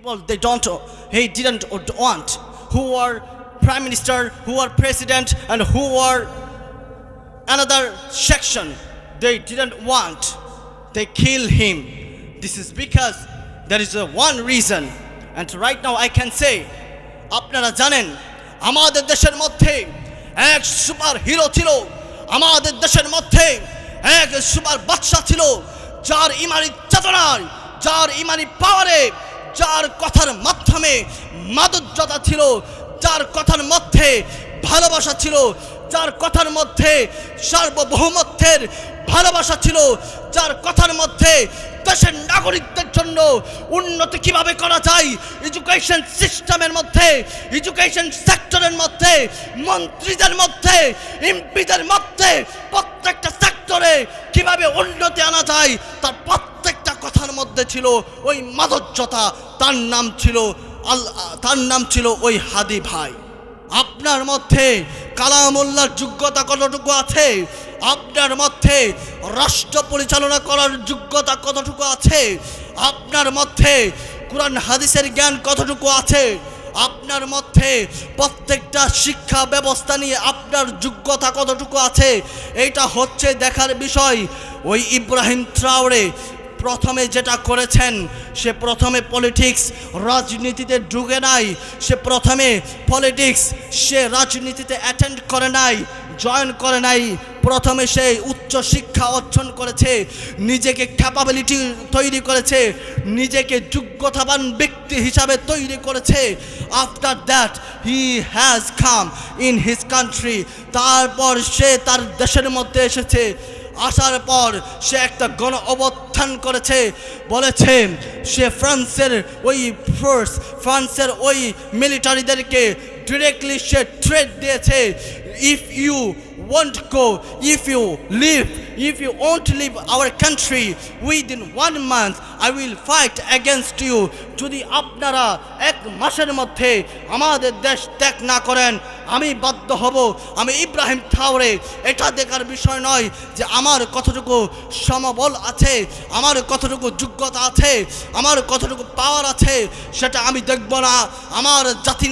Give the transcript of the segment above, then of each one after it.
people he didn't want, who are prime minister, who are president, and who are another section, they didn't want, they kill him. This is because there is one reason. And right now I can say, আপনারা জানেন আমাদের দেশের মধ্যে এক super hero ছিল, আমাদের দেশের মধ্যে এক সুপার বাদশা ছিল, যার ইমানি চেতনায়, যার ইমানি পাওয়ারে, যার কথার মাধ্যমে মাধুর্যতা ছিল, যার কথার মধ্যে ভালোবাসা ছিল, যার কথার মধ্যে সার্বভৌমত্বের ভালোবাসা ছিল, যার কথার মধ্যে দেশের নাগরিকদের জন্য উন্নতি কিভাবে করা যায়, এডুকেশন সিস্টেমের মধ্যে, এডুকেশন সেক্টরের মধ্যে, মন্ত্রীদের মধ্যে, এমপিদের মধ্যে, প্রত্যেকটা সেক্টরে কিভাবে উন্নতি আনা যায়, তার প্রত্যেকটা কথার মধ্যে ছিল ওই মাধুর্যতা। তার নাম ছিল ওই হাদি ভাই। আপনার মধ্যে কালামুল্লাহর যোগ্যতা কতটুকু আছে? আপনার মধ্যে রাষ্ট্র পরিচালনা করার যোগ্যতা কতটুকু আছে? আপনার মধ্যে কুরআন হাদিসের জ্ঞান কতটুকু আছে? আপনার মধ্যে প্রত্যেকটা শিক্ষা ব্যবস্থা নিয়ে আপনার যোগ্যতা কতটুকু আছে? এইটা হচ্ছে দেখার বিষয়। ওই ইব্রাহিম ট্রাওরে প্রথমে যেটা করেছেন, সে প্রথমে পলিটিক্স রাজনীতিতে ঢুকে নাই, সে রাজনীতিতে অ্যাটেন্ড করে নাই, জয়েন করে নাই। প্রথমে সে উচ্চ শিক্ষা অর্জন করেছে, নিজেকে ক্যাপাবিলিটি তৈরি করেছে, নিজেকে যোগ্যতাবান ব্যক্তি হিসাবে তৈরি করেছে। After that he has come in his country. তারপর সে তার দেশের মধ্যে এসেছে। আসার পর সে একটা গণ অভ্যুত্থান করেছে, বলেছে সে ফ্রান্সের ওই মিলিটারিদেরকে ডিরেক্টলি সে থ্রেট দিয়েছে, if you won't leave our country within 1 month, I will fight against you. যদি আপনারা 1 মাসের মধ্যে আমাদের দেশ ত্যাগ না করেন, আমি বাধ্য হব। আমি ইব্রাহিম ট্রাওরে এটা দেখার বিষয় নয় যে আমার কতটুকু সমবল আছে, আমার কতটুকু যোগ্যতা আছে, আমার কতটুকু পাওয়ার আছে, সেটা আমি দেখব না। আমার জাতি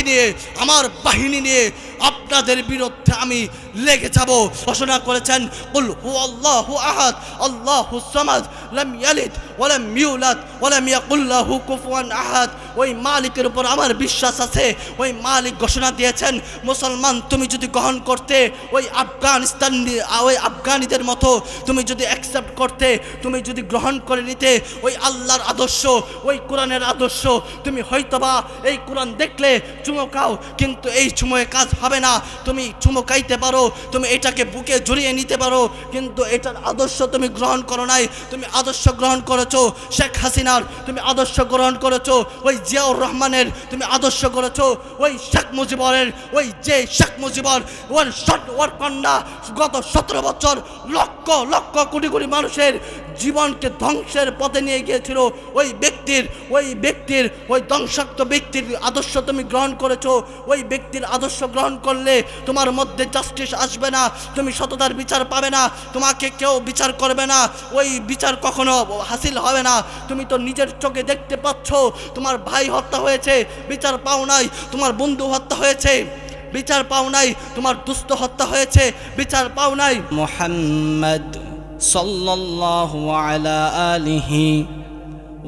নিয়ে, আমার বাহিনী নিয়ে আপনাদের বিরুদ্ধে আমি লেগে যাব। ঘোষণা করেছেন, কুল হুয়াল্লাহু আহাদ আল্লাহুস সামাদ লাম ইয়ালিদ ওয়া লাম ইউলাদ ওয়া লাম ইয়াকুল লাহু কুফুয়ান আহাদ। ওই মালিকের উপর আমার বিশ্বাস আছে। ওই মালিক ঘোষণা দিয়েছেন, মুসলমান তুমি যদি গ্রহণ করতে, ওই আফগানিদের মতো তুমি যদি অ্যাকসেপ্ট করতে, তুমি যদি গ্রহণ করে নিতে ওই আল্লাহর আদর্শ, ওই কোরআনের আদর্শ, তুমি হয়তোবা এই কোরআন দেখলে চুমকাও, কিন্তু এই চুমোয় কাজ হবে না। তুমি চুমকাইতে পারো, তুমি এটাকে বুকে জড়িয়ে নিতে পারো, কিন্তু এটার আদর্শ তুমি গ্রহণ করো নাই। তুমি আদর্শ গ্রহণ করেছো শেখ হাসিনার, তুমি আদর্শ গ্রহণ করেছো ওই জিয়াউর রহমানের, তুমি আদর্শ করেছো ওই শেখ মুজিবরের। শেখ মুজিবর ওর কন্যা গত 17 বছর লক্ষ লক্ষ কোটি কোটি মানুষের জীবনকে ধ্বংসের পথে নিয়ে গিয়েছিল। ওই ধ্বংসাত্মক ব্যক্তির আদর্শ তুমি গ্রহণ করেছো। ওই ব্যক্তির আদর্শ গ্রহণ করলে তোমার মধ্যে জাস্টিস আসবে না, তুমি সততার বিচার পাবে না, তোমাকে কেউ বিচার করবে না, ওই বিচার কখনো হাসিল হবে না। তুমি তো নিজের চোখে দেখতে পাচ্ছ, তোমার ভাই হত্যা হয়েছে, বিচার পাও নাই। তোমার বন্ধু হত্যা হয়েছে, বিচার পাও নাই। তোমার দুস্থ হত্যা হয়েছে, বিচার পাও নাই। মুহাম্মদ সাল্লাল্লাহু আলা আলিহি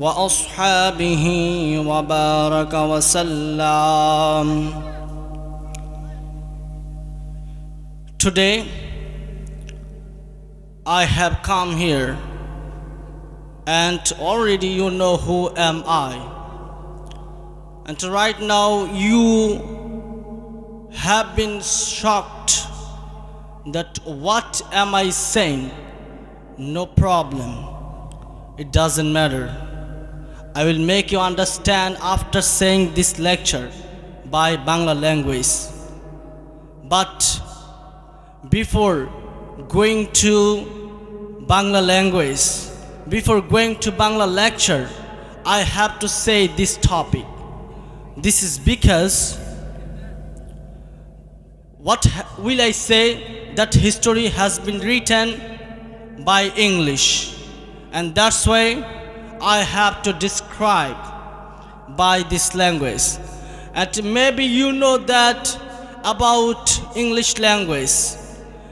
ওয়া আসহাবিহি ওয়া বারাকা ওয়া সাল্লাম। Today I have come here, and already you know who am I. And right now you have been shocked that what am I saying? No problem, it doesn't matter. I will make you understand after saying this lecture by Bangla language. But before going to Bangla language, before going to Bangla lecture, I have to say this topic. This is because what will I say, that history has been written by English, and that's why I have to describe by this language. And maybe you know that about English language.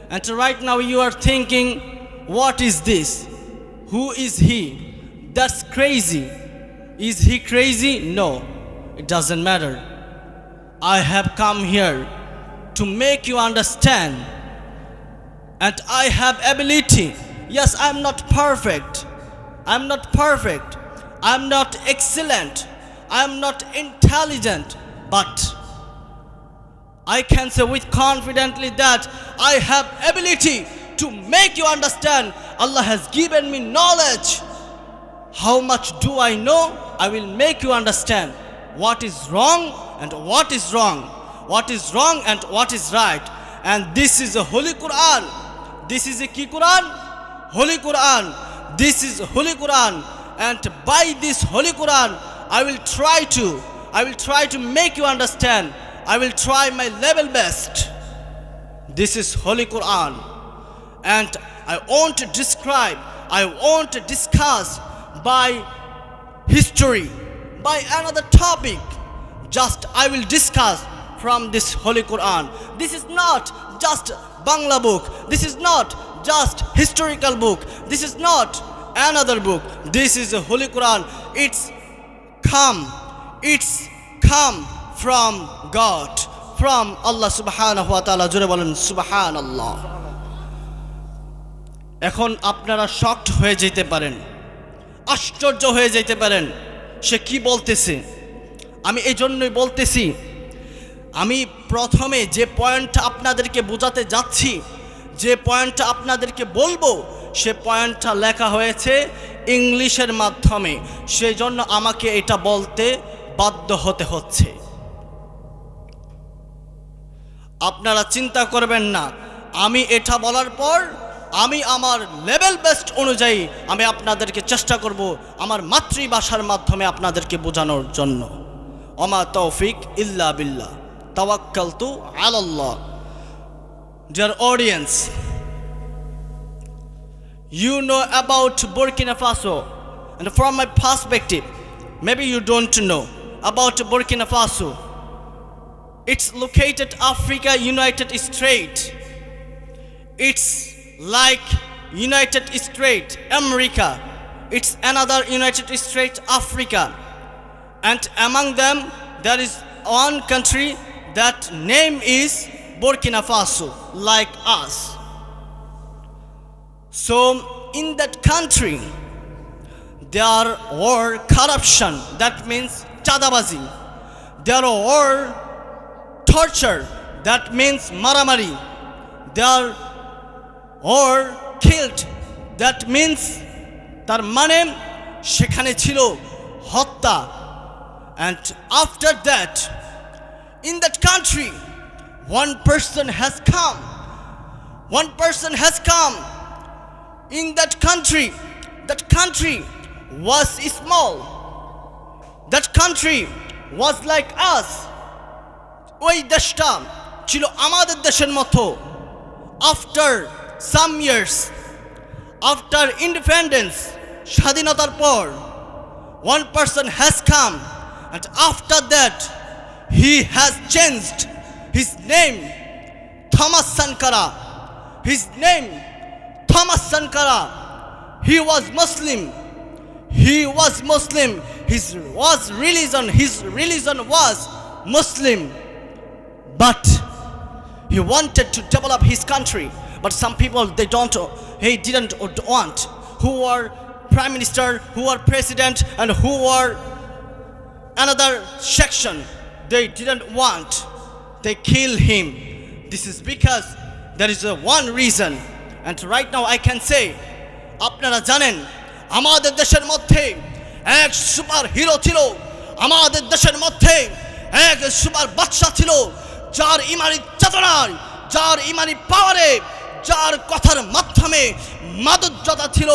And right now you are thinking, what is this? Who is he? That's crazy. Is he crazy? No, it doesn't matter. I have come here to make you understand. And I have ability. Yes, I'm not perfect. I'm not perfect. I'm not excellent. I'm not intelligent. But I can say with confidently that I have ability to make you understand. Allah has given me knowledge. How much do I know? I will make you understand what is wrong and what is wrong. What is wrong and what is right. And this is a Holy Quran. This is a key Quran? Holy Quran. This is Holy Quran. And by this Holy Quran, I will try to make you understand. I will try my level best. This is Holy Quran. And I want to describe, I want to discuss by history, by another topic. Just I will discuss from this Holy Quran. This is not just Bangla book. This is not just historical book. This is not another book. This is a Holy Quran. It's come from God, from Allah subhanahu wa ta'ala. জোরে বলেন সুবহানাল্লাহ। এখন আপনারা shocked হয়ে যেতে পারেন, আশ্চর্য হয়ে যেতে পারেন, সে কি বলতেছে। আমি এই জন্যই বলতেছি, আমি প্রথমে যে পয়েন্টটা আপনাদেরকে বোঝাতে যাচ্ছি, যে পয়েন্টটা আপনাদেরকে বলবো, সে পয়েন্টটা লেখা হয়েছে ইংলিশের মাধ্যমে। সেই জন্য আমাকে এটা বলতে বাধ্য হতে হচ্ছে। আপনারা চিন্তা করবেন না, আমি এটা বলার পর আমি আমার লেভেল বেস্ট অনুযায়ী আমি আপনাদেরকে চেষ্টা করব আমার মাতৃভাষার মাধ্যমে আপনাদেরকে বোঝানোর জন্য। ওমা তৌফিক ইল্লা বিল্লাহ, তাওয়াক্কালতু আলাল্লাহ। Dear audience, you know about Burkina Faso, and from my perspective, maybe you don't know about Burkina Faso. It's located Africa United States. It's like United States America. It's another United States Africa, and among them there is one country that name is Burkina Faso, like us. So in that country there were corruption, that means chadabazi. There were torture, that means maramari. There were killed, that means tar mane shekhane chilo hotta. And after that, in that country, one person has come. In that country was small. That country was like us. ওই দেশটা ছিল আমাদের দেশের মতো। After some years, after independence, স্বাধীনতার পর, one person has come, and after that he has changed his name, Thomas Sankara. His name Thomas Sankara. He was Muslim. His religion was Muslim. But he wanted to develop his country. But some people, he didn't want. Who were prime minister, who were president, and who were another section, they didn't want. They kill him. This is because there is one reason. And right now I can say, আপনারা জানেন আমাদের দেশের মধ্যে এক super hero ছিল, আমাদের দেশের মধ্যে এক সুপার বাদশা ছিল, যার ইমানি চেতনায়, যার ইমানি পাওয়ারে, যার কথার মাধ্যমে মাধুর্যতা ছিল,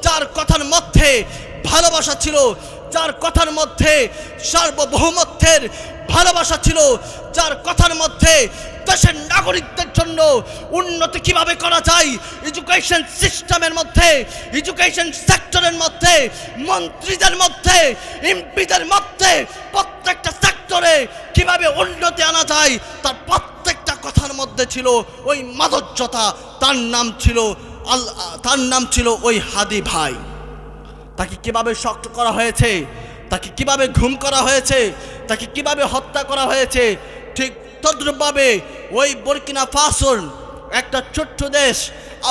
যার কথার মধ্যে ভালোবাসা ছিল, যার কথার মধ্যে সার্বভৌমত্বের ভালোবাসা ছিল, যার কথার মধ্যে দেশের নাগরিকদের জন্য উন্নতি কিভাবে করা যায়, এডুকেশন সিস্টেমের মধ্যে, এডুকেশন সেক্টরের মধ্যে, মন্ত্রীদের মধ্যে, এমপিদের মধ্যে, প্রত্যেকটা সেক্টরে কিভাবে উন্নতি আনা যায়, তার প্রত্যেকটা কথার মধ্যে ছিল ওই মাধুর্যতা। তার নাম ছিল ওই হাদি ভাই। তাকে কিভাবে শক্ত করা হয়েছে, তাকে কিভাবে ঘুম করা হয়েছে, তাকে কিভাবে হত্যা করা হয়েছে, ঠিক তদ্রূপভাবে ওই বুরকিনা ফাসোর একটা ছোট্ট দেশ,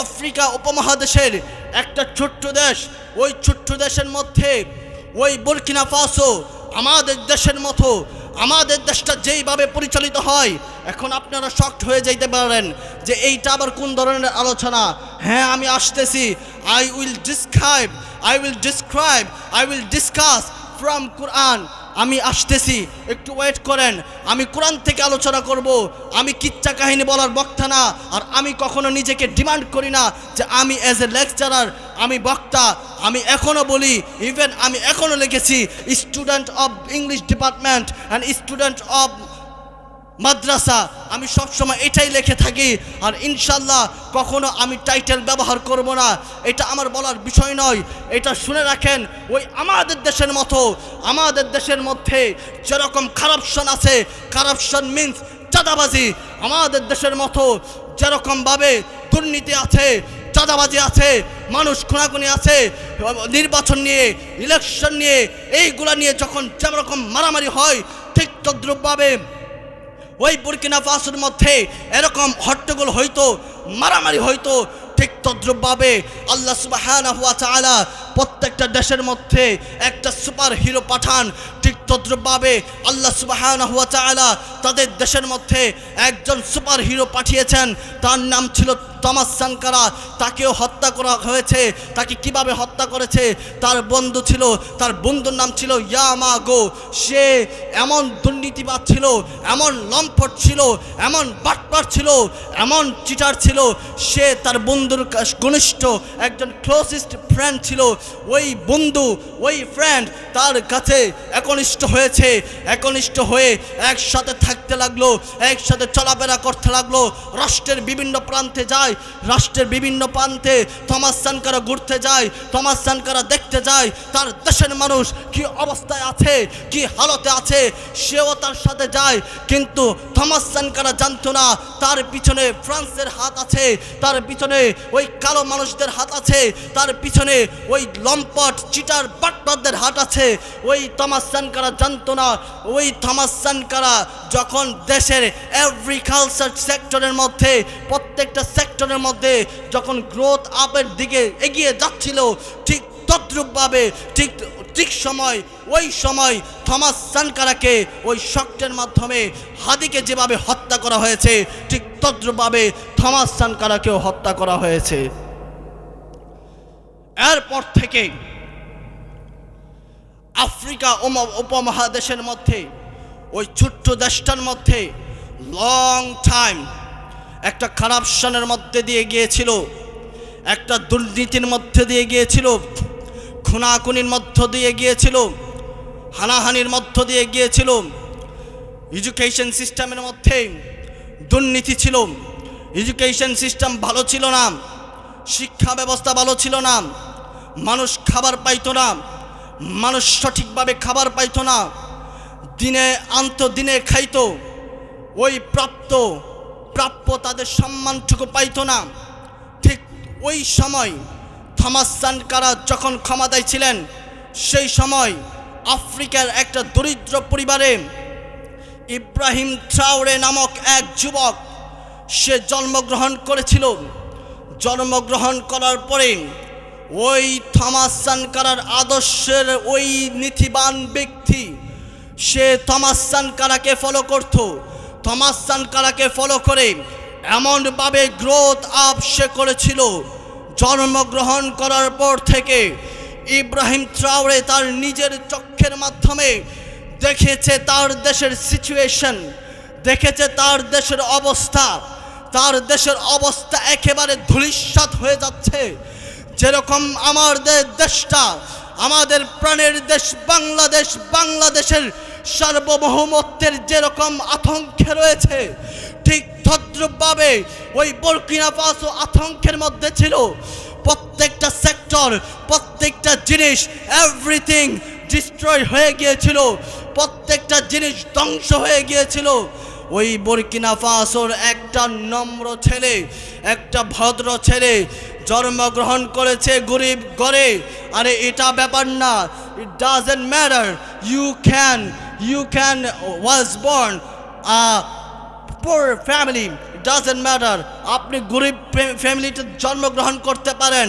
আফ্রিকা উপমহাদেশের একটা ছোট্ট দেশ, ওই ছোট্ট দেশের মধ্যে ওই বুরকিনা ফাসো আমাদের দেশের মতো, আমাদের দেশটা যেইভাবে পরিচালিত হয়, এখন আপনারা শকড হয়ে যাইতে পারেন যে এইটা আবার কোন ধরনের আলোচনা। হ্যাঁ, আমি আসতেছি। I will discuss from Quran. আমি আসতেছি, একটু ওয়েট করেন। আমি কোরআন থেকে আলোচনা করব। আমি কিচ্ছা কাহিনী বলার বক্তা না, আর আমি কখনো নিজেকে ডিমান্ড করি না যে আমি অ্যাজ এ লেকচারার, আমি বক্তা। আমি এখনও বলি, ইভেন আমি এখনও লিখেছি student of English department and student of মাদ্রাসা। আমি সবসময় এটাই লিখে থাকি, আর ইনশাল্লাহ কখনো আমি টাইটেল ব্যবহার করব না। এটা আমার বলার বিষয় নয়, এটা শুনে রাখেন। ওই আমাদের দেশের মতো, আমাদের দেশের মধ্যে যেরকম কারাপশন আছে, কারাপশন মিন্স চাঁদাবাজি, আমাদের দেশের মতো যেরকমভাবে দুর্নীতি আছে, চাঁদাবাজি আছে, মানুষ খুনাখুনি আছে, নির্বাচন নিয়ে, ইলেকশন নিয়ে, এইগুলা নিয়ে যখন যেরকম মারামারি হয়, ঠিক তদ্রূপভাবে ওই বুরকিনা ফাসোর মধ্যে এরকম হট্টগোল হইতো, মারামারি হইতো। ঠিক তদ্রূপভাবে আল্লাহ সুবহানাহু ওয়া তাআলা প্রত্যেকটা দেশের মধ্যে একটা সুপার হিরো পাঠান। ঠিক তদ্রূপভাবে আল্লাহ সুবহানাহু ওয়া তাআলা তাদের দেশের মধ্যে একজন সুপার হিরো পাঠিয়েছেন, তার নাম ছিল থমাস সাঙ্কারা। তাকেও হত্যা করা হয়েছে। তাকে কিভাবে হত্যা করেছে? তার বন্ধু ছিল, তার বন্ধুর নাম ছিল ইয়ামাগো। সে এমন দুর্নীতিবাদ ছিল, এমন লম্পট ছিল, এমন বাটপার ছিল, এমন চিটার ছিল। সে তার বন্ধুর ঘনিষ্ঠ একজন ক্লোজেস্ট ফ্রেন্ড ছিল। ওই বন্ধু, ওই ফ্রেন্ড তার কাছে একনিষ্ঠ হয়েছে। একনিষ্ঠ হয়ে একসাথে থাকতে লাগলো, একসাথে চলাফেরা করতে লাগলো, রাষ্ট্রের বিভিন্ন প্রান্তে যায়, রাষ্ট্রের বিভিন্ন প্রান্তে থমাস সাঙ্কারা ঘুরতে যায়, থমাস সাঙ্কারা দেখতে যায় তার দেশের মানুষ কি অবস্থায় আছে, কি হালতে আছে, সেও তার সাথে যায়। কিন্তু থমাস সাঙ্কারা জানতো না তার পিছনে ফ্রান্সের হাত আছে, তার পিছনে ওই কালো মানুষদের হাত আছে, তার পিছনে ওই লম্পট চিটার বাটপারদের হাত আছে। ওই থমাস সাঙ্কারা জানতো না। ওই থমাস সাঙ্কারা যখন দেশের এগ্রিকালচার সেক্টরের মধ্যে, প্রত্যেকটা সেক্টরের মধ্যে যখন গ্রোথ আপের দিকে এগিয়ে যাচ্ছিল, ঠিক তদ্রূপভাবে ঠিক সময়, ওই সময় থমাস সাঙ্কারাকে ওই শক্টের মাধ্যমে হাদিকে যেভাবে হত্যা করা হয়েছে, ঠিক তদ্রূপভাবে থমাস সাঙ্কারাকেও হত্যা করা হয়েছে। এরপর থেকে আফ্রিকা উপমহাদেশের মধ্যে, ওই ছোট্ট দেশটার মধ্যে লং টাইম একটা কারাপশনের মধ্যে দিয়ে গিয়েছিল, একটা দুর্নীতির মধ্যে দিয়ে গিয়েছিল, খুনাখুনির মধ্য দিয়ে গিয়েছিল, হানাহানির মধ্য দিয়ে গিয়েছিল। এডুকেশন সিস্টেমের মধ্যে দুর্নীতি ছিল, এডুকেশন সিস্টেম ভালো ছিল না, শিক্ষা ব্যবস্থা ভালো ছিল না, মানুষ খাবার পাইতো না, মানুষ সঠিকভাবে খাবার পাইতো না, দিনে আনতো দিনে খাইতো, ওই প্রাপ্য তাদের সম্মানটুকু পাইতো না। ঠিক ওই সময় থমাস সাঙ্কারা যখন ক্ষমতায় ছিলেন, সেই সময় আফ্রিকার একটা দরিদ্র পরিবারে ইব্রাহিম ট্রাওরে নামক এক যুবক সে জন্মগ্রহণ করেছিল। জন্মগ্রহণ করার পরে ওই থমাস সাঙ্কারার আদর্শের ওই নীতিবান ব্যক্তি সে থমাস সাঙ্কারাকে ফলো করত। থমাস সাঙ্কারাকে ফলো করে এমনভাবে গ্রোথ আপ সে করেছিল, জন্মগ্রহণ করার পর থেকে ইব্রাহিম ট্রাওরে তার নিজের চক্ষের মাধ্যমে দেখেছে তার দেশের সিচুয়েশন, দেখেছে তার দেশের অবস্থা। তার দেশের অবস্থা একেবারে ধূলিসাৎ হয়ে যাচ্ছে। যেরকম আমাদের দেশটা, আমাদের প্রাণের দেশ বাংলাদেশ, বাংলাদেশের সার্বভৌমত্বের যেরকম আতঙ্কে রয়েছে, ঠিক তদ্রূপভাবে ওই বুরকিনা ফাসো আতঙ্কের মধ্যে ছিল। প্রত্যেকটা সেক্টর, প্রত্যেকটা জিনিস, এভরিথিং ডিস্ট্রয় হয়ে গিয়েছিল, প্রত্যেকটা জিনিস ধ্বংস হয়ে গিয়েছিল। ওই বুরকিনা ফাসোর একটা নম্র ছেলে, একটা ভদ্র ছেলে জন্মগ্রহণ করেছে গরিব ঘরে। আরে এটা ব্যাপার না, it doesn't matter, you can was born a poor family, it doesn't matter, আপনি গরিব ফ্যামিলিতে জন্মগ্রহণ করতে পারেন,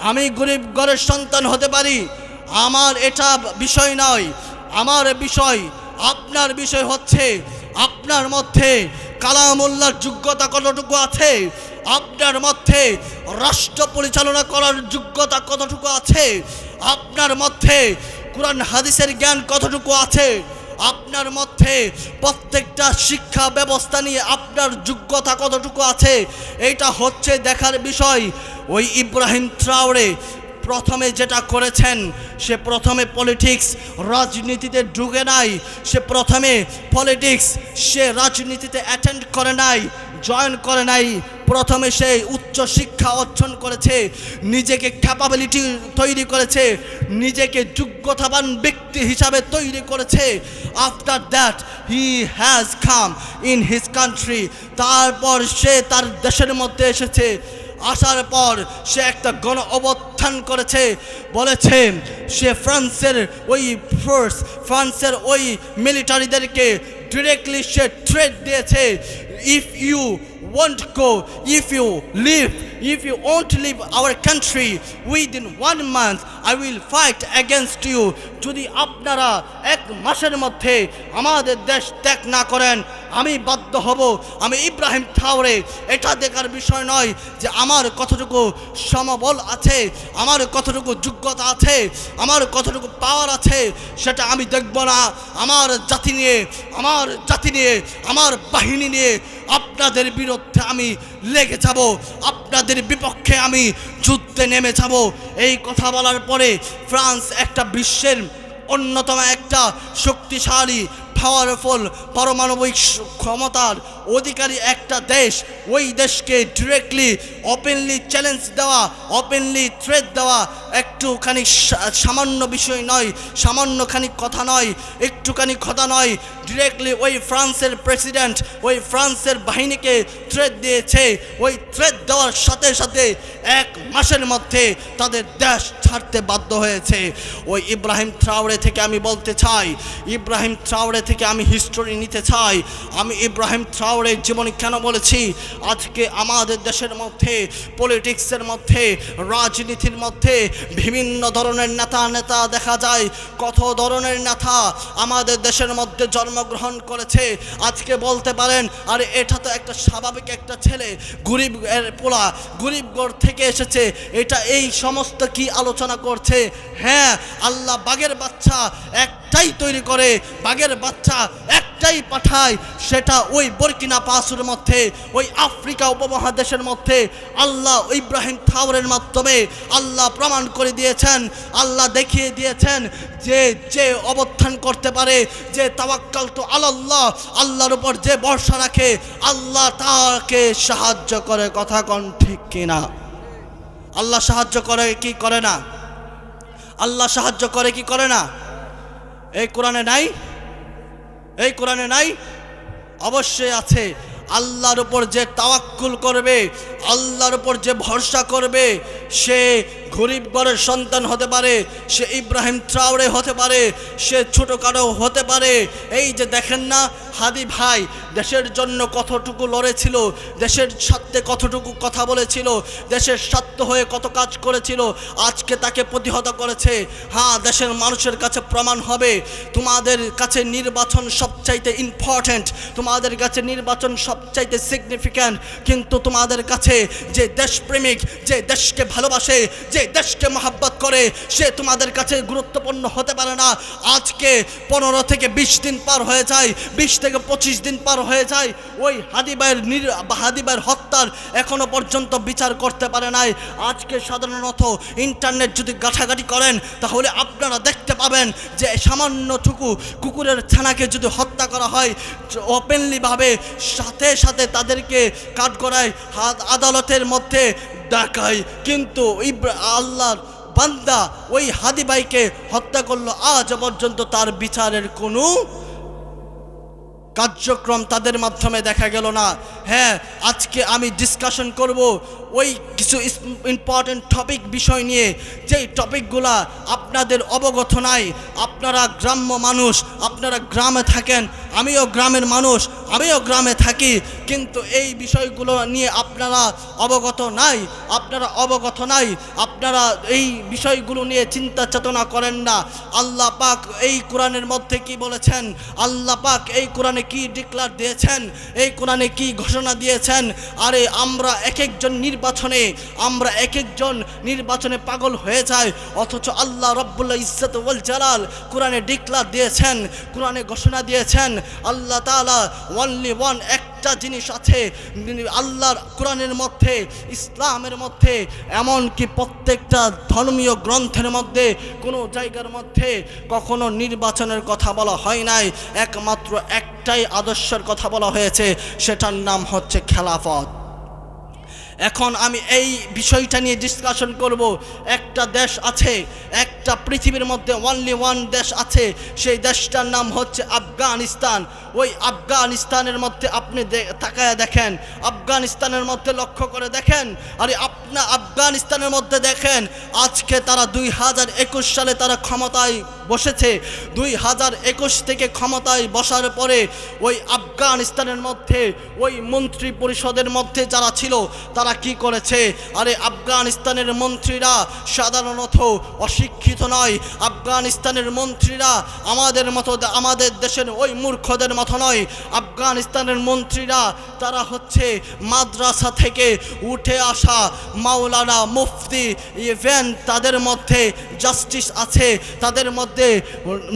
আমি গরিব ঘরের সন্তান হতে পারি, আমার এটা বিষয় নয়। আমার বিষয়, আপনার বিষয় হচ্ছে আপনার মধ্যে কালামুল্লাহর যোগ্যতা কতটুকু আছে, আপনার মধ্যে রাষ্ট্র পরিচালনা করার যোগ্যতা কতটুকু আছে, আপনার মধ্যে কুরআন হাদিসের জ্ঞান কতটুকু আছে, আপনার মধ্যে প্রত্যেকটা শিক্ষা ব্যবস্থা নিয়ে আপনার যোগ্যতা কতটুকু আছে, এইটা হচ্ছে দেখার বিষয়। ওই ইব্রাহিম ট্রাওরে প্রথমে যেটা করেছেন, সে প্রথমে পলিটিক্স রাজনীতিতে ঢুকে নাই, সে প্রথমে সে রাজনীতিতে অ্যাটেন্ড করে নাই, জয়েন করে নাই। প্রথমে সে উচ্চ শিক্ষা অর্জন করেছে, নিজেকে ক্যাপাবিলিটি তৈরি করেছে, নিজেকে যোগ্যতাবান ব্যক্তি হিসাবে তৈরি করেছে। After that he has come in his country, তারপর সে তার দেশের মধ্যে এসেছে। আসার পর সে একটা গণ অভ্যুত্থান করেছে, বলেছে সে ফ্রান্সের ওই মিলিটারিদেরকে ডিরেক্টলি সে থ্রেট দিয়েছে, if you won't leave our country within 1 month, I will fight against you. যদি আপনারা 1 মাসের মধ্যে আমাদের দেশ ত্যাগ না করেন, আমি বাধ্য হব। আমি ইব্রাহিম ট্রাওরে এটা দেখার বিষয় নয় যে আমার কতটুকু সমবল আছে, আমার কতটুকু যোগ্যতা আছে, আমার কতটুকু পাওয়ার আছে, সেটা আমি দেখব না। আমার জাতি নিয়ে, আমার বাহিনী নিয়ে আপনাদের বিরুদ্ধে আমি লেগে যাব, আপনাদের বিপক্ষে আমি যুদ্ধে নেমে যাব। এই কথা বলার পরে ফ্রান্স একটা বিশ্বের অন্যতম একটা শক্তিশালী পাওয়ারফুল পারমাণবিক ক্ষমতার অধিকারী একটা দেশ, ওই দেশকে ডিরেক্টলি ওপেনলি চ্যালেঞ্জ দেওয়া, ওপেনলি থ্রেট দেওয়া একটুখানি সামান্য বিষয় নয়, সামান্যখানি কথা নয়, একটুখানি কথা নয়। ডিরেক্টলি ওই ফ্রান্সের প্রেসিডেন্ট ওই ফ্রান্সের বাহিনীকে থ্রেট দিয়েছে। ওই থ্রেট দেওয়ার সাথে সাথে 1 মাসের মধ্যে তাদের দেশ ছাড়তে বাধ্য হয়েছে। ওই ইব্রাহিম ট্রাওরে থেকে আমি বলতে চাই, ইব্রাহিম ট্রাওরে থেকে আমি হিস্টোরি নিতে চাই। আমি ইব্রাহিম ট্রাওরের জীবনী কেন বলেছি? আজকে আমাদের দেশের মধ্যে পলিটিক্সের মধ্যে, রাজনীতির মধ্যে বিভিন্ন ধরনের নেতা দেখা যায়। কত ধরনের নেতা আমাদের দেশের মধ্যে জন্মগ্রহণ করেছে। আজকে বলতে পারেন আরে এটা তো একটা স্বাভাবিক একটা ছেলে, গরিব পোলা, গরিব ঘর থেকে এসেছে, এটা এই সমস্ত কি আলোচনা করছে? হ্যাঁ, আল্লাহ বাঘের বাচ্চা একটাই তৈরি করে, বাঘের বাচ্চা একটাই পাঠায়, সেটা ওই বুরকিনা ফাসোর মধ্যে, ওই আফ্রিকা উপমহাদেশের মধ্যে আল্লাহ ইব্রাহিম ট্রাওরের মাধ্যমে আল্লাহ প্রমাণ করে দিয়েছেন, আল্লাহ দেখিয়ে দিয়েছেন যে অবস্থান করতে পারে, যে তাওয়াক্কাল তো আল্লাহ, আল্লাহর উপর যে ভরসা রাখে, আল্লাহ তাকে সাহায্য করে। কথা কোন ঠিক কিনা? আল্লাহ সাহায্য করে কি করে না? আল্লাহ সাহায্য করে কি করে না? এই কোরআনে নাই? এই কোরআনে নাই? অবশ্যই আছে। আল্লাহর উপর যে তাওয়াক্কুল করবে, আল্লাহর উপর যে ভরসা করবে, সে গরিব ঘরের সন্তান হতে পারে, সে ইব্রাহিম ট্রাওরে হতে পারে, সে ছোটোখাটো হতে পারে। এই যে দেখেন না, হাদি ভাই দেশের জন্য কতটুকু লড়েছিল, দেশের স্বার্থে কতটুকু কথা বলেছিল, দেশের স্বার্থ হয়ে কত কাজ করেছিল, আজকে তাকে প্রতিহত করেছে। হ্যাঁ, দেশের মানুষের কাছে প্রমাণ হবে। তোমাদের কাছে নির্বাচন সবচাইতে ইম্পর্ট্যান্ট, তোমাদের কাছে নির্বাচন সবচাইতে সিগনিফিক্যান্ট, কিন্তু তোমাদের কাছে যে দেশপ্রেমিক, যে দেশকে ভালোবাসে, যে যে দেশকে মহব্বত করে সে তোমাদের কাছে গুরুত্বপূর্ণ হতে পারে না। আজকে 15 থেকে 20 দিন পার হয়ে যায়, 20 থেকে 25 দিন পার হয়ে যায়, ওই হাদি ভাইয়ের হত্যার এখনো পর্যন্ত বিচার করতে পারে নাই। আজকে সাধারণত ইন্টারনেট যদি ঘাটাঘাটি করেন তাহলে আপনারা দেখতে পাবেন যে সামান্যটুকু কুকুরের ছানাকে যদি হত্যা করা হয় ওপেনলিভাবে সাথে সাথে তাদেরকে কাঠগড়ায় আদালতের মধ্যে ডাকায়, কিন্তু আল্লাহর বান্দা ওই হাদি ভাইকে হত্যা করলো, আজ পর্যন্ত তার বিচারের কোনো কার্যক্রম তাদের মাধ্যমে দেখা গেল না। হ্যাঁ, আজকে আমি ডিসকাশন করব ওই কিছু ইম্পর্টেন্ট টপিক বিষয় নিয়ে, যেই টপিকগুলা আপনাদের অবগত নাই। আপনারা গ্রাম্য মানুষ, আপনারা গ্রামে থাকেন, আমিও গ্রামের মানুষ, আমিও গ্রামে থাকি, কিন্তু এই বিষয়গুলো নিয়ে আপনারা অবগত নাই। আপনারা এই বিষয়গুলো নিয়ে চিন্তা চেতনা করেন না। আল্লাহ পাক এই কোরআনের মধ্যে কি বলেছেন, আল্লাহ পাক এই কোরআনে কি ডিক্লার দিয়েছেন, এই কোরআনে কি ঘোষণা দিয়েছেন। আরে আমরা এক একজন নির্বাচনে পাগল হয়ে যায়, অথচ আল্লাহ রব্বুল ইজ্জত ওয়াল জালাল কোরআনে ডিক্লার দিয়েছেন, কোরআনে ঘোষণা দিয়েছেন। আল্লাহ তাআলা ওনলি ওয়ান, একটা জিনিস আছে আল্লাহর কোরআনের মধ্যে, ইসলামের মধ্যে, এমনকি প্রত্যেকটা ধর্মীয় গ্রন্থের মধ্যে কোনো জায়গার মধ্যে কখনো নির্বাচনের কথা বলা হয় নাই। একমাত্র একটাই আদর্শের কথা বলা হয়েছে, সেটার নাম হচ্ছে খেলাফত। এখন আমি এই বিষয়টা নিয়ে ডিসকাশন করব। একটা দেশ আছে, একটা পৃথিবীর মধ্যে অনলি ওয়ান দেশ আছে, সেই দেশটার নাম হচ্ছে আফগানিস্তান। ওই আফগানিস্তানের মধ্যে আপনি তাকায় দেখেন, আফগানিস্তানের মধ্যে লক্ষ্য করে দেখেন, আরে আফগানিস্তানের মধ্যে দেখেন আজকে তারা 2021 সালে তারা ক্ষমতায় বসেছে। 2021 থেকে ক্ষমতায় বসার পরে ওই আফগানিস্তানের মধ্যে ওই মন্ত্রী পরিষদের মধ্যে যারা ছিল তারা কি করেছে, আরে আফগানিস্তানের মন্ত্রীরা সাধারণত অশিক্ষিত নয়। আফগানিস্তানের মন্ত্রীরা আমাদের দেশের ওই মূর্খদের মতো নয়। আফগানিস্তানের মন্ত্রীরা তারা হচ্ছে মাদ্রাসা থেকে উঠে আসা মাওলানা, মুফতি, ইভেন তাদের মধ্যে জাস্টিস আছে, তাদের মধ্যে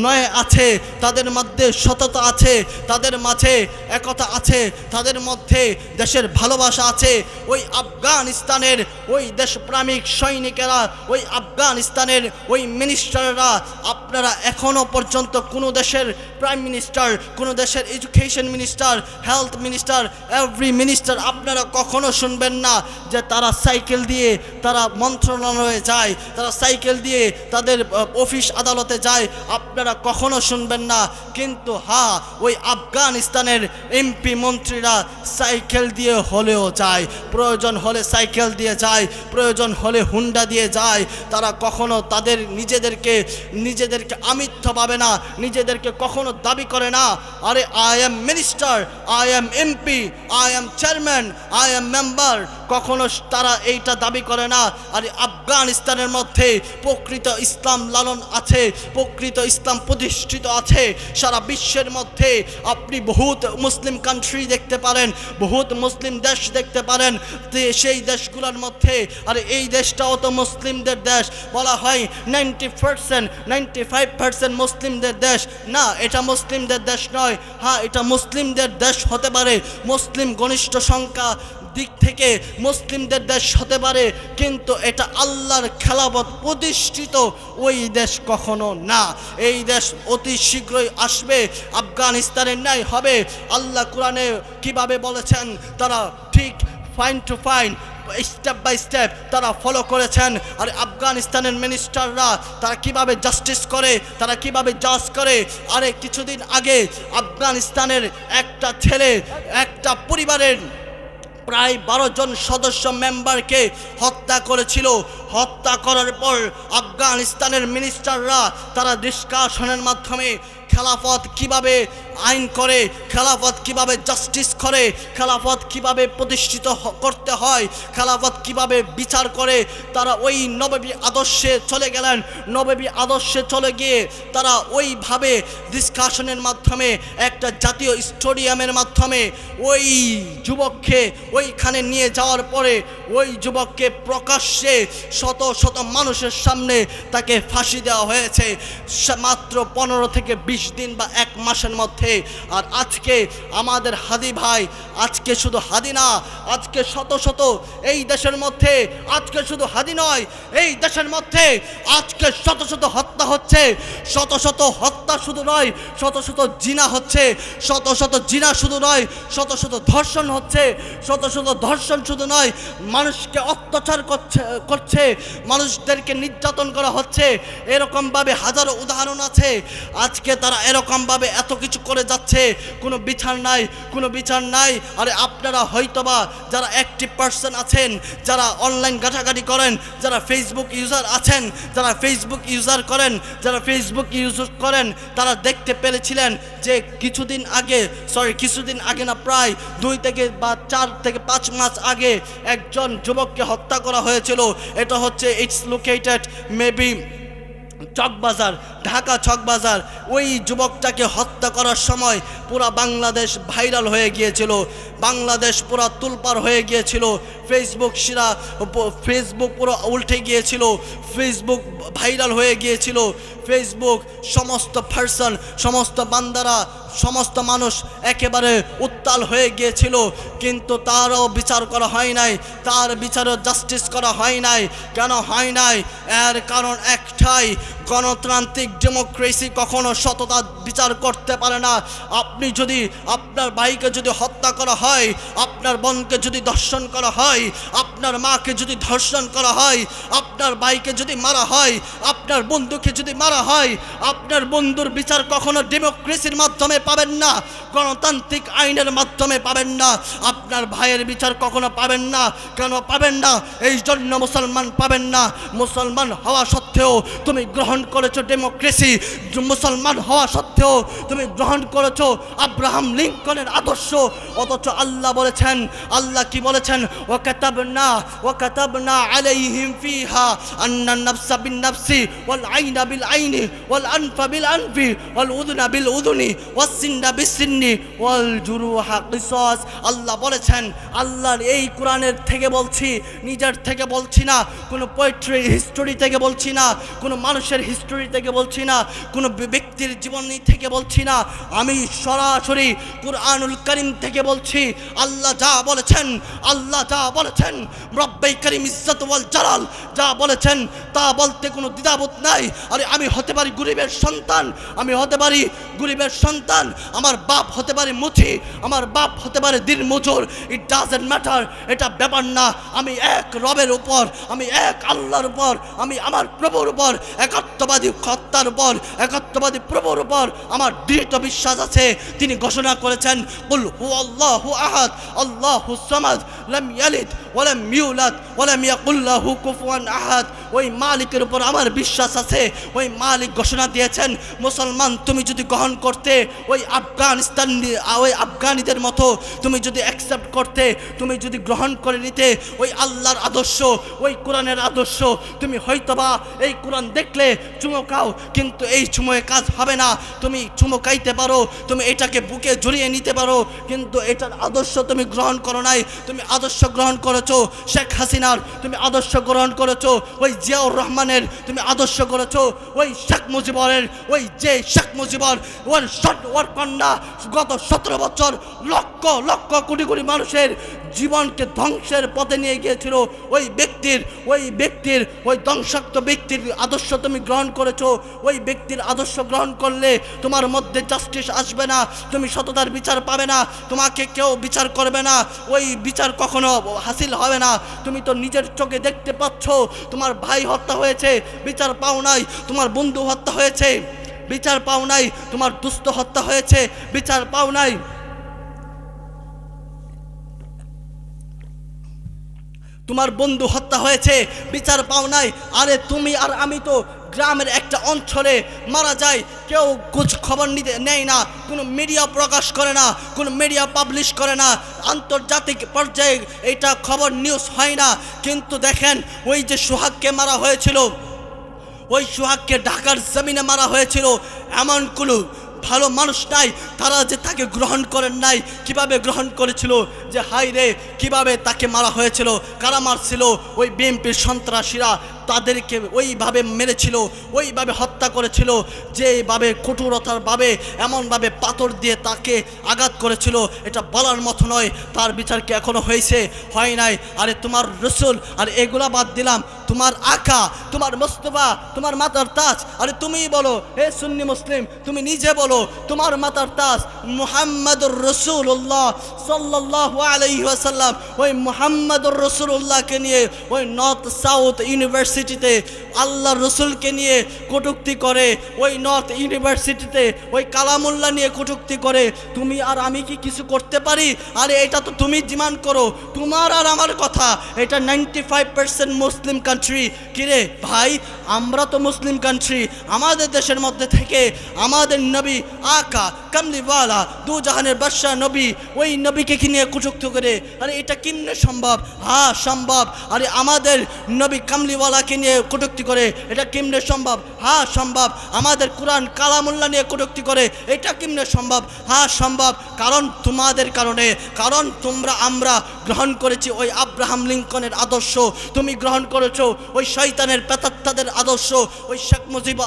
ন্যায় আছে, তাদের মধ্যে সততা আছে, তাদের মাঝে একতা আছে, তাদের মধ্যে দেশের ভালোবাসা আছে। ওই আফগানিস্তানের ওই দেশপ্রেমিক সৈনিকেরা, ওই আফগানিস্তানের ওই মিনিস্টাররা, আপনারা এখনও পর্যন্ত কোনো দেশের প্রাইম মিনিস্টার, কোনো দেশের education minister, health minister, every minister আপনারা কখনো শুনবেন না যে তারা সাইকেল দিয়ে তারা মন্ত্রণালয়ে যায়, তারা সাইকেল দিয়ে তাদের অফিস আদালতে যায়, আপনারা কখনো শুনবেন না। কিন্তু হ্যাঁ, ওই আফগানিস্তানের এমপি মন্ত্রীরা সাইকেল দিয়ে হলেও যায়, প্রয়োজন হলে সাইকেল দিয়ে যায়, প্রয়োজন হলে হুন্ডা দিয়ে যায়। তারা কখনো তাদের নিজেদেরকে আমিত্ব পাবে না, নিজেদেরকে কখনো দাবি করে না, আরে I am minister, I am MP, I am chairman, I am member, কখনো তারা এইটা দাবি করে না। আর আফগানিস্তানের মধ্যে প্রকৃত ইসলাম লালন আছে, প্রকৃত ইসলাম প্রতিষ্ঠিত আছে। সারা বিশ্বের মধ্যে আপনি বহুত মুসলিম কান্ট্রি দেখতে পারেন, বহুত মুসলিম দেশ দেখতে পারেন, সেই দেশগুলোর মধ্যে আর এই দেশটাও তো মুসলিমদের দেশ। বলা হয় 90%, 95% মুসলিমদের দেশ। না, এটা মুসলিমদের দেশ নয়। হ্যাঁ, এটা মুসলিমদের দেশ হতে পারে, মুসলিম ঘনিষ্ঠ সংখ্যা দিক থেকে মুসলিমদের দেশ হতে পারে, কিন্তু এটা আল্লাহর খেলাফত প্রতিষ্ঠিত ওই দেশ কখনো না। এই দেশ অতি শীঘ্রই আসবে, আফগানিস্তানের ন্যায় হবে। আল্লাহ কোরআনে কিভাবে বলেছেন, তারা ঠিক fine to fine, step by step তারা ফলো করেছেন। আর আফগানিস্তানের মিনিস্টাররা তারা কিভাবে জাস্টিস করে, তারা কিভাবে জাজ করে। আরে কিছুদিন আগে আফগানিস্তানের একটা ছেলে একটা পরিবারের প্রায় 12 জন সদস্য মেম্বারকে হত্যা করেছিল। হত্যা করার পর আফগানিস্তানের মিনিস্টাররা তারা ডিসকাশনের মাধ্যমে খেলাফত কিভাবে আইন করে, খেলাফত কিভাবে জাস্টিস করে, খেলাফত কিভাবে প্রতিষ্ঠিত করতে হয়, খেলাফত কিভাবে বিচার করে, তারা ওই নববী আদর্শে চলে গেলেন। নববী আদর্শে চলে গিয়ে তারা ওইভাবে ডিসকাশনের মাধ্যমে একটা জাতীয় স্টেডিয়ামের মাধ্যমে ওই যুবককে ওইখানে নিয়ে যাওয়ার পরে ওই যুবককে প্রকাশ্যে শত শত মানুষের সামনে তাকে ফাঁসি দেওয়া হয়েছে মাত্র 15 থেকে 20 দিন বা 1 মাসের মধ্যে। আর আজকে আমাদের হাদি ভাই, আজকে শুধু হাদি না, আজকে শত শত এই দেশের মধ্যে, আজকে শুধু হাদি নয়, এই দেশের মধ্যে আজকে শত শত হত্যা হচ্ছে। শত শত হত্যা শুধু নয়, শত শত জিনা হচ্ছে, শত শত জিনা শুধু নয়, শত শত ধর্ষণ হচ্ছে, শত শত ধর্ষণ শুধু নয়, মানুষকে অত্যাচার করছে, মানুষদেরকে নির্যাতন করা হচ্ছে। এরকমভাবে হাজারো উদাহরণ আছে। আজকে তারা এরকমভাবে এত কিছু করে যাচ্ছে, কোনো বিচার নাই, কোনো বিচার নাই। আরে আপনারা হয়তোবা যারা অ্যাক্টিভ পার্সন আছেন, যারা অনলাইন ঘাটাঘাটি করেন, যারা ফেসবুক ইউজার আছেন, যারা ফেসবুক ইউজার করেন, যারা ফেসবুক ইউজ করেন, তারা দেখতে পেরেছিলেন যে কিছুদিন আগে না, প্রায় 2 থেকে বা 4 থেকে 5 মাস আগে একজন যুবককে হত্যা করা হয়েছিল। এটা হচ্ছে it's located maybe Chawkbazar, Dhaka Chawkbazar. ওই যুবকটাকে হত্যা করার সময় পুরা বাংলাদেশ ভাইরাল হয়ে গিয়েছিল, বাংলাদেশ পুরা তুলপার হয়ে গিয়েছিল, ফেসবুক পুরো উল্টে গিয়েছিল, ফেসবুক ভাইরাল হয়ে গিয়েছিল, ফেসবুক সমস্ত পার্সন, সমস্ত বান্দারা, সমস্ত মানুষ একেবারে উত্তাল হয়ে গিয়েছিল। কিন্তু তারও বিচার করা হয় নাই, তার বিচারও জাস্টিস করা হয় নাই। কেন হয় নাই? এর কারণ একটাই, গণতান্ত্রিক ডেমোক্রেসি কখনো সততা বিচার করতে পারে না। আপনি যদি আপনার ভাইকে যদি হত্যা করা হয়, আপনার বোনকে যদি ধর্ষণ করা হয়, আপনার মাকে যদি ধর্ষণ করা হয়, আপনার ভাইকে যদি মারা হয়, আপনার বন্ধুকে যদি মারা হয়, আপনার বন্ধুর বিচার কখনো ডেমোক্রেসির মাধ্যমে পাবেন না, গণতান্ত্রিক আইনের মাধ্যমে পাবেন না। আপনার ভাইয়ের বিচার কখনো পাবেন না। কেন পাবেন না? এই জন্য মুসলমান পাবেন না। মুসলমান হওয়া সত্ত্বেও তুমি গ্রহণ করেছো ডেমোক্রেসি, মুসলমান হওয়া সত্ত্বেও তুমি গ্রহণ করেছো আব্রাহাম লিঙ্কনের আদর্শ। অথচ আল্লাহ বলেছেন, আল্লাহ কি বলেছেন? ওয়াকাতাবনা আলাইহিম ফিহা আন্নান নাফসা বিন নাফসি ওয়াল আইনা বিল আইনি ওয়াল আনফা বিল আনফি ওয়াল উযুনা বিল উযুনি ওয়াস সিন্না বিস সিন্নি ওয়াল জুরুহা কিসাস। আল্লাহ বলেছেন, আল্লাহর এই কোরআনের থেকে বলছি, নিজের থেকে বলছি না, কোনো পোয়েট্রি হিস্টোরি থেকে বলছি না, কোনো মানুষের হিস্টোরি থেকে বলছি না, কোনো ব্যক্তির জীবনী থেকে বলছি না, আমি সরাসরি কুরআনুল কারীম থেকে বলছি। আল্লাহ যা বলেছেন, আল্লাহ যা বলেছেন, রব্বে কারীম ইজ্জত ওয়াল জালাল যা বলেছেন তা বলতে কোনো দ্বিধাবোধ নাই। আরে আমি হতে পারি গরিবের সন্তান, আমি হতে পারি গরিবের সন্তান, আমার বাপ হতে পারে মুথি, আমার বাপ হতে পারে দিনমজুর, ইট ডাজন্ট ম্যাটার, এটা ব্যাপার না। আমি এক রবের উপর, আমি এক আল্লাহর উপর, আমি আমার প্রভুর উপর, একাত্মবাদী সত্তার উপর, একাত্মবাদী প্রভুর উপর আমার দৃঢ় বিশ্বাস আছে। তিনি ঘোষণা করেছেন, কুল হুয়াল্লাহু আহাদ আল্লাহুস সামাদ লাম ইয়ালিদ ওয়া লাম ইউলাদ ওয়া লাম ইয়াকুল লাহু কুফুয়ান আহাদ। ওই মালিকের উপর আমার বিশ্বাস আছে। ওই মালিক ঘোষণা দিয়েছেন, মুসলমান তুমি যদি গ্রহণ করতে, ওই আফগানিদের মতো তুমি যদি অ্যাকসেপ্ট করতে, তুমি যদি গ্রহণ করে নিতে ওই আল্লাহর আদর্শ, ওই কোরআনের আদর্শ, তুমি হয়তোবা এই কোরআন দেখলে চুমকাও, কিন্তু এই চুমোয় কাজ হবে না। তুমি চুমকাইতে পারো, তুমি এটাকে বুকে জড়িয়ে নিতে পারো, কিন্তু এটার আদর্শ তুমি গ্রহণ করো নাই। তুমি আদর্শ গ্রহণ করেছো শেখ হাসিনার, তুমি আদর্শ গ্রহণ করেছো ওই জিয়াউর রহমানের, তুমি আদর্শ করেছো ওই শেখ মুজিবরের, ওই যে শেখ মুজিবর ওর কন্যা গত 17 বছর লক্ষ লক্ষ কোটি কোটি মানুষের জীবনকে ধ্বংসের পথে নিয়ে গিয়েছিল। ওই ব্যক্তির ওই ধ্বংসাত্মক ব্যক্তির আদর্শ তুমি গ্রহণ করেছো। ওই ব্যক্তির আদর্শ গ্রহণ করলে তোমার মধ্যে জাস্টিস আসবে না, তুমি সততার বিচার পাবে না, তোমাকে কেউ বিচার করবে না, ওই বিচার কখনো হাসিল হবে না। তুমি তো নিজের চোখে দেখতে পাচ্ছ, তোমার ভাই হত্যা হয়েছে, বিচার পাও নাই, তোমার বন্ধু হত্যা হয়েছে, বিচার পাও নাই, তোমার দুস্থ হত্যা হয়েছে, বিচার পাও নাই, তোমার বন্ধু হত্যা হয়েছে, বিচার পাও নাই। আরে তুমি আর আমি তো গ্রামের একটা অঞ্চলে মারা যায়, কেউ কুছ খবর নেয় না, কোনো মিডিয়া প্রকাশ করে না, কোনো মিডিয়া পাবলিশ করে না, আন্তর্জাতিক পর্যায়ে এটা খবর নিউজ হয় না। কিন্তু দেখেন ওই যে সোহাগকে মারা হয়েছিল, ওই সোহাগকে ঢাকার জমিনে মারা হয়েছিল, এমন কোনো ভালো মানুষ নাই তারা যে তাকে গ্রহণ করেন নাই। কিভাবে গ্রহণ করেছিল যে হাই রে কিভাবে তাকে মারা হয়েছিল, কারা মারছিল? ওই বিএনপির সন্ত্রাসীরা তাদেরকে ওইভাবে মেরেছিল, ওইভাবে হত্যা করেছিল, যেভাবে কঠোরতারভাবে এমনভাবে পাথর দিয়ে তাকে আঘাত করেছিল, এটা বলার মতো নয়। তার বিচার কি এখনো হয়েছে? হয় নাই। আরে তোমার রসুল, আর এগুলা বাদ দিলাম, তোমার আকা, তোমার মোস্তফা, তোমার মাতার তাজ, আরে তুমিই বলো, হে সুন্নি মুসলিম তুমি নিজে বলো, তোমার মাতার তাজ মুহাম্মাদুর রাসূলুল্লাহ সাল্লাল্লাহু আলাইহি ওয়াসাল্লাম, ওই মুহাম্মাদুর রাসূলুল্লাহকে নিয়ে ওই নর্থ সাউথ ইউনিভার্সিটিতে আল্লাহর রসুলকে নিয়ে কটূক্তি করে, ওই নর্থ ইউনিভার্সিটিতে ওই কালামুল্লাহ নিয়ে কটূক্তি করে, তুমি আর আমি কি কিছু করতে পারি? আরে এটা তো তুমি ডিমান্ড করো, তোমার আর আমার কথা। এটা 95% মুসলিম কান্ট্রি। কিরে ভাই, আমরা তো মুসলিম কান্ট্রি, আমাদের দেশের মধ্যে থেকে আমাদের নবী আকা কামলিওয়ালা দু জাহানের বাদশাহ নবী, ওই নবীকে কি নিয়ে কটূক্তি করে? আরে এটা কেমনে সম্ভব? হ্যাঁ সম্ভব। আরে আমাদের নবী কামলিওয়ালাকে নিয়ে কটূক্তি করে, এটা কেমনে সম্ভব? হ্যাঁ সম্ভব। আমাদের কোরআন কালামুল্লাহ নিয়ে কটূক্তি করে, এটা কেমনে সম্ভব? হ্যাঁ সম্ভব। কারণ তোমাদের কারণে, কারণ আমরা গ্রহণ করেছি ওই আব্রাহাম লিঙ্কনের আদর্শ, তুমি গ্রহণ করেছো ওই শয়তানের পেতাত্তাদের আদর্শ, ওই শেখ মুজিব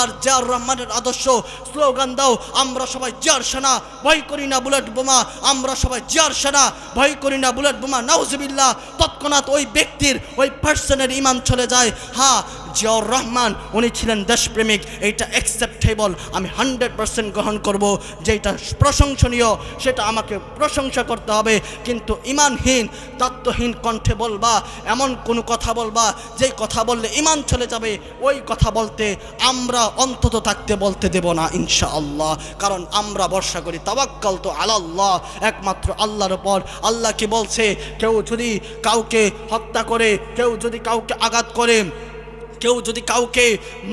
আর জিয়াউর রহমানের আদর্শ। স্লোগান দাও, আমরা সবাই জিয়ার সেনা, ভয় করি না বুলেট বোমা, আমরা সবাই জিয়ার সেনা, ভয় করি না বুলেট বোমা। নাউজুবিল্লাহ, তৎক্ষণাৎ ওই ব্যক্তির ওই পার্সনের ইমান চলে যায়। হ্যাঁ জিয়াউর রহমান উনি ছিলেন দেশপ্রেমিক, এইটা অ্যাকসেপ্টেবল, আমি 100% গ্রহণ করব। যেটা প্রশংসনীয় সেটা আমাকে প্রশংসা করতে হবে, কিন্তু ইমানহীন তত্ত্বহীন কণ্ঠে বলবা, এমন কোনো কথা বলবা যেই কথা বললে ইমান চলে যাবে, ওই কথা বলতে আমরা অন্তত থাকতে বলতে দেব না ইনশাআল্লাহ। কারণ আমরা ভরসা করি তাওয়াক্কালতু আলাল্লাহ, একমাত্র আল্লাহর উপর। আল্লাহ কি বলছে? কেউ যদি কাউকে হত্যা করে, কেউ যদি কাউকে আঘাত করে, কেউ যদি কাউকে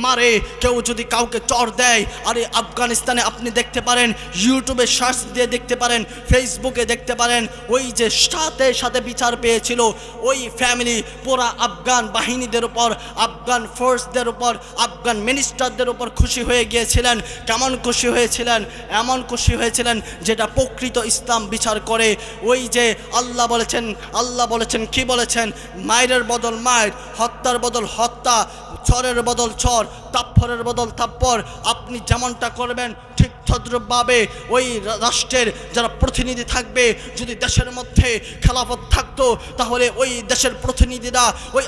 মারে, কেউ যদি কাউকে চড় দেয়, আরে আফগানিস্তানে আপনি দেখতে পারেন, ইউটিউবে সার্চ দিয়ে দেখতে পারেন, ফেসবুকে দেখতে পারেন, ওই যে সাথে সাথে বিচার পেয়েছিল ওই ফ্যামিলি পুরা আফগান বাহিনীদের উপর, আফগান ফোর্সদের উপর, আফগান মিনিস্টারদের উপর খুশি হয়ে গিয়েছিলেন। কেমন খুশি হয়েছিলেন? এমন খুশি হয়েছিলেন যেটা প্রকৃত ইসলাম বিচার করে। ওই যে আল্লাহ বলেছেন কি বলেছেন? মায়ের বদল মায়ের, হত্যার বদল হত্যা, ছরের বদল ছর, তাপ্পরের বদল তাপ্পর। আপনি যেমনটা করবেন ঠিক তদ্রূপভাবে ওই রাষ্ট্রের যারা প্রতিনিধি থাকবে, যদি দেশের মধ্যে খেলাফত থাকতো তাহলে ওই দেশের প্রতিনিধিরা ওই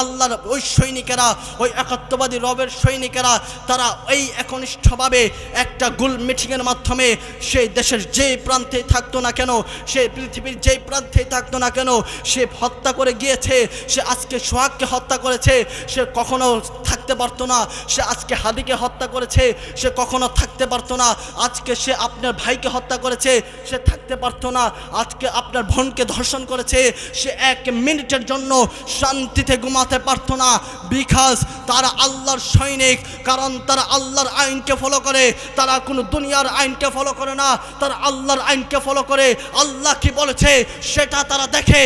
আল্লাহর ওই সৈনিকেরা, ওই একাত্মবাদী রবের সৈনিকেরা, তারা এই একনিষ্ঠভাবে একটা গোল মিটিংয়ের মাধ্যমে সেই দেশের যেই প্রান্তে থাকতো না কেন, সে পৃথিবীর যেই প্রান্তে থাকতো না কেন, সে হত্যা করে গিয়েছে, সে আজকে সোহাগকে হত্যা করেছে, সে কখনো থাকতে পারতো না। সে আজকে হাদিকে হত্যা করেছে, সে কখনো থাকতে পারতো না। আজকে সে আপনার ভাইকে হত্যা করেছে, সে থাকতে পারতো না। আজকে আপনার বোনকে ধর্ষণ করেছে, সে 1 মিনিটের জন্য শান্তিতে ঘুমাতে পারতো না। বিকজ তারা আল্লাহর সৈনিক, কারণ তারা আল্লাহর আইনকে ফলো করে, তারা কোনো দুনিয়ার আইনকে ফলো করে না, তারা আল্লাহর আইনকে ফলো করে। আল্লাহ কি বলেছে সেটা তারা দেখে।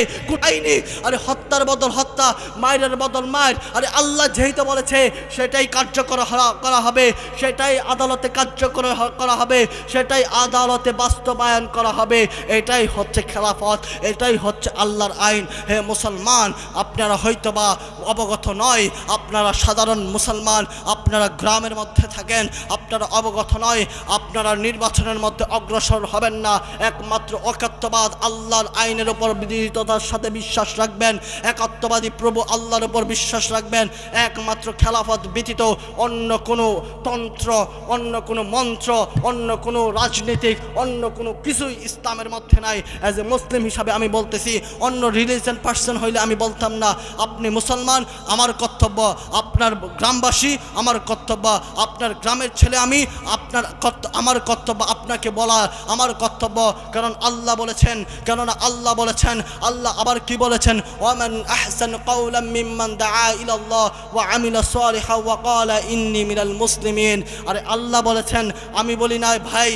আইনি আরে হত্যার বদল হত্যা, মায়ের বদল মায়ের, আরে আল্লাহ যেহেতু বলেছে সেটাই কার্যকর করা হবে, সেটাই আদালতে কার্যকর করা হবে, সেটাই আদালতে বাস্তবায়ন করা হবে। এটাই হচ্ছে খেলাফত, এটাই হচ্ছে আল্লাহর আইন। হে মুসলমান, আপনারা হয়তোবা অবগত নয়, আপনারা সাধারণ মুসলমান, আপনারা গ্রামের মধ্যে থাকেন, আপনারা অবগত নয়, আপনারা নির্বাচনের মধ্যে অগ্রসর হবেন না। একমাত্র একাত্মবাদ আল্লাহর আইনের উপর বিধিতার সাথে বিশ্বাস রাখবেন, একাত্মবাদী প্রভু আল্লাহর উপর বিশ্বাস রাখবেন। একমাত্র খেলাফত ব্যতীত অন্য কোনো তন্ত্র, অন্য কোনো কোনো মন্ত্র, অন্য কোনো রাজনীতিক, অন্য কোনো কিছুই ইসলামের মধ্যে নাই। অ্যাজ এ মুসলিম হিসাবে আমি বলতেছি, অন্য রিলিজিয়ান পার্সন হইলে আমি বলতাম না আপনি মুসলমান, আমার কর্তব্য আপনার গ্রামবাসী, আমার কর্তব্য আপনার গ্রামের ছেলে আমি, আমার কর্তব্য আপনাকে বলা, আমার কর্তব্য। কারণ আল্লাহ বলেছেন, কেননা আল্লাহ বলেছেন, আল্লাহ আবার কি বলেছেন, ওয়ামান আহসানু কাওলাম মিম্মান দাআ ইলাল্লাহ ওয়া আমিলা সালিহান ওয়া ক্বালা ইন্নী মিনাল মুসলিমিন। আরে আল্লাহ বলেছেন, আমি বলি নাই ভাই,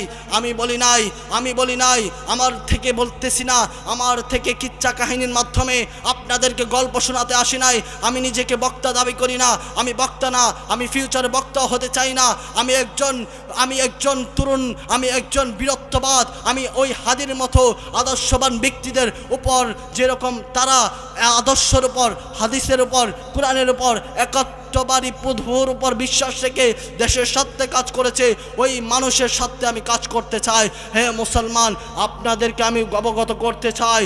আমি বলি নাই, আমার থেকে বলতেছি না, আমার থেকে কিচ্ছা কাহিনীর মাধ্যমে আপনাদেরকে গল্প শোনাতে আসি নাই। আমি নিজেকে বক্তা দাবি করি না, আমি বক্তা না, আমি ফিউচারে বক্তা হতে চাই না। আমি একজন তরুণ, আমি একজন বীরত্ববাদ, আমি ওই হাদির মতো আদর্শবান ব্যক্তিদের উপর, যেরকম তারা আদর্শের উপর, হাদিসের উপর, কোরআনের উপর, একত্ববাদী প্রভুর উপর বিশ্বাস রেখে দেশের স্বার্থে কাজ করেছে, ওই মানুষের স্বার্থে আমি কাজ করতে চাই। হে মুসলমান, আপনাদেরকে আমি অবগত করতে চাই,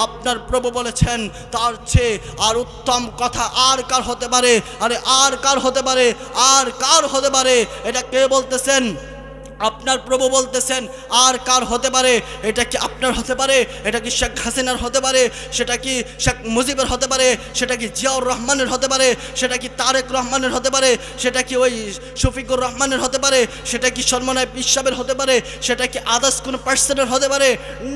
আপনার প্রভু বলেছেন তার চেয়ে আর উত্তম কথা আর কার হতে পারে? আরে আর কার হতে পারে? এটা কে বলতেছেন? আপনার প্রভু বলতেছেন আর কার হতে পারে? এটা কি আপনার হতে পারে? এটা কি শেখ হাসিনার হতে পারে? সেটা কি শেখ মুজিবের হতে পারে? সেটা কি জিয়াউর রহমানের হতে পারে? সেটা কি তারেক রহমানের হতে পারে? সেটা কি ওই শফিকুর রহমানের হতে পারে? সেটা কি সলমনায় পিসাবের হতে পারে? সেটা কি আদার্স কোনো পার্সনের হতে পারে?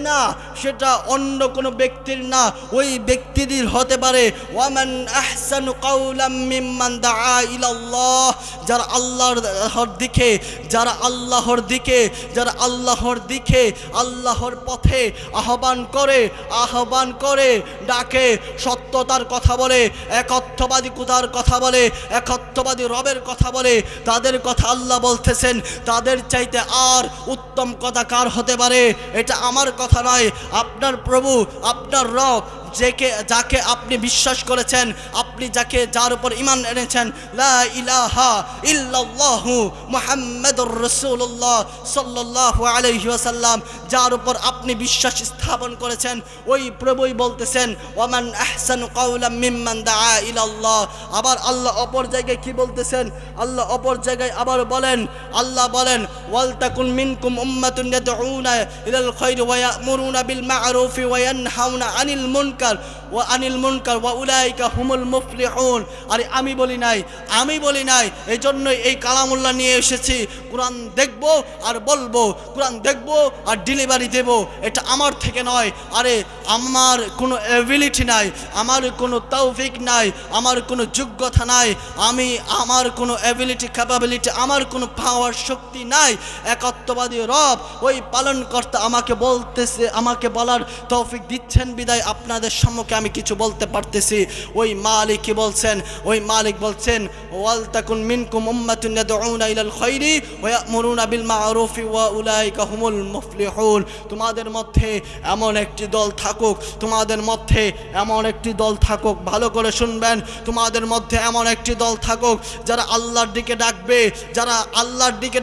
না, সেটা অন্য কোনো ব্যক্তির না, ওই ব্যক্তিদের হতে পারে। ওয়ামান আহসানু কাওলাম মিম্মান দাআ ইলাল্লাহ, যারা আল্লাহর দিকে আল্লাহর পথে আহ্বান করে ডাকে, সত্যতার কথা বলে, একত্ববাদী কুতার কথা বলে, একত্ববাদী রবের কথা বলে, তাদের কথা আল্লাহ বলতেছেন তাদের চাইতে আর উত্তম কথা কার হতে পারে? এটা আমার কথা নয়, আপনার প্রভু, আপনার রব, যাকে আপনি বিশ্বাস করেছেন, আপনি যার উপর ঈমান এনেছেন, লা ইলাহা ইল্লাল্লাহু মুহাম্মাদুর রাসূলুল্লাহ সাল্লাল্লাহু আলাইহি ওয়াসাল্লাম, যার উপর আপনি বিশ্বাস স্থাপন করেছেন, ওই প্রভুই বলতেছেন ওয়ামান আহসানু কাওলাম মিম্মান দাআ ইলাল্লাহ। আবার আল্লাহ অপর জায়গায় কি বলতেছেন? আল্লাহ অপর জায়গায় আবার বলেন, আল্লাহ বলেন ওয়ালতাকুন মিনকুম উম্মাতুন ইয়াদউনা ইলাল খায়রি ওয়া ইয়া'মুরুনা বিল মা'রুফি ওয়া ইয়ানহাউনা আনিল মুনকার ওয়া উলাইকা হুমুল মুফলিহুন। আরে আমি বলি নাই, এই জন্যই এই কালামুল্লাহ নিয়ে এসেছি। কোরআন দেখব আর বলবো, কোরআন দেখব আর ডেলিভারি দেব, এটা আমার থেকে নয়। আরে আমার কোনো এবিলিটি নাই, আমার কোনো তৌফিক নাই, আমার কোনো যোগ্যতা নাই, আমার কোনো এবিলিটি ক্যাপাবিলিটি, আমার কোনো পাওয়ার শক্তি নাই। একত্ববাদী রব, ওই পালনকর্তা আমাকে বলার তৌফিক দিচ্ছেন বিদায় আপনাদের সম্মুখে আমি কিছু বলতে পারতেছি। ওই মালিক বলছেন ওয়ালতাকুন মিনকুম উম্মাতুন ইয়াদউনা ইলাল খায়রি ওয়া ইয়া'মুরুনা বিল মা'রুফি ওয়া উলাইকা হুমুল মুফলিহুন। তোমাদের মধ্যে এমন একটি দল থাকুক, ভালো করে শুনবেন, তোমাদের মধ্যে এমন একটি দল থাকুক যারা আল্লাহর দিকে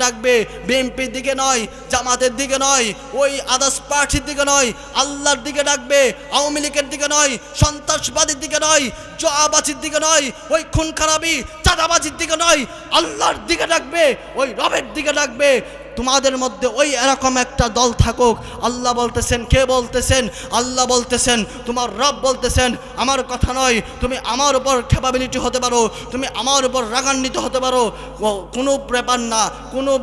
ডাকবে, বিএনপির দিকে নয়, জামাতের দিকে নয়, ওই আদার্স পার্টির দিকে নয়, আল্লাহর দিকে ডাকবে, আওয়ামী লীগের দিকে নয়, সন্ত্রাসবাদীর দিকে নয়, জোয়াবাজির দিকে নয়, ওই খুন খারাপি চাঁদাবাজির দিকে নয়, আল্লাহর দিকে ডাকবে, ওই রবের দিকে ডাকবে। তোমাদের মধ্যে ওই এরকম একটা দল থাকুক। আল্লাহ বলতেছেন, কে বলতেছেন? আল্লাহ বলতেছেন, তোমার রব বলতেছেন, আমার কথা নয়, তুমি আমার উপর ক্যাপাবিলিটি হতে পারো, তুমি আমার উপর রাগান্বিত হতে পারো, কোনো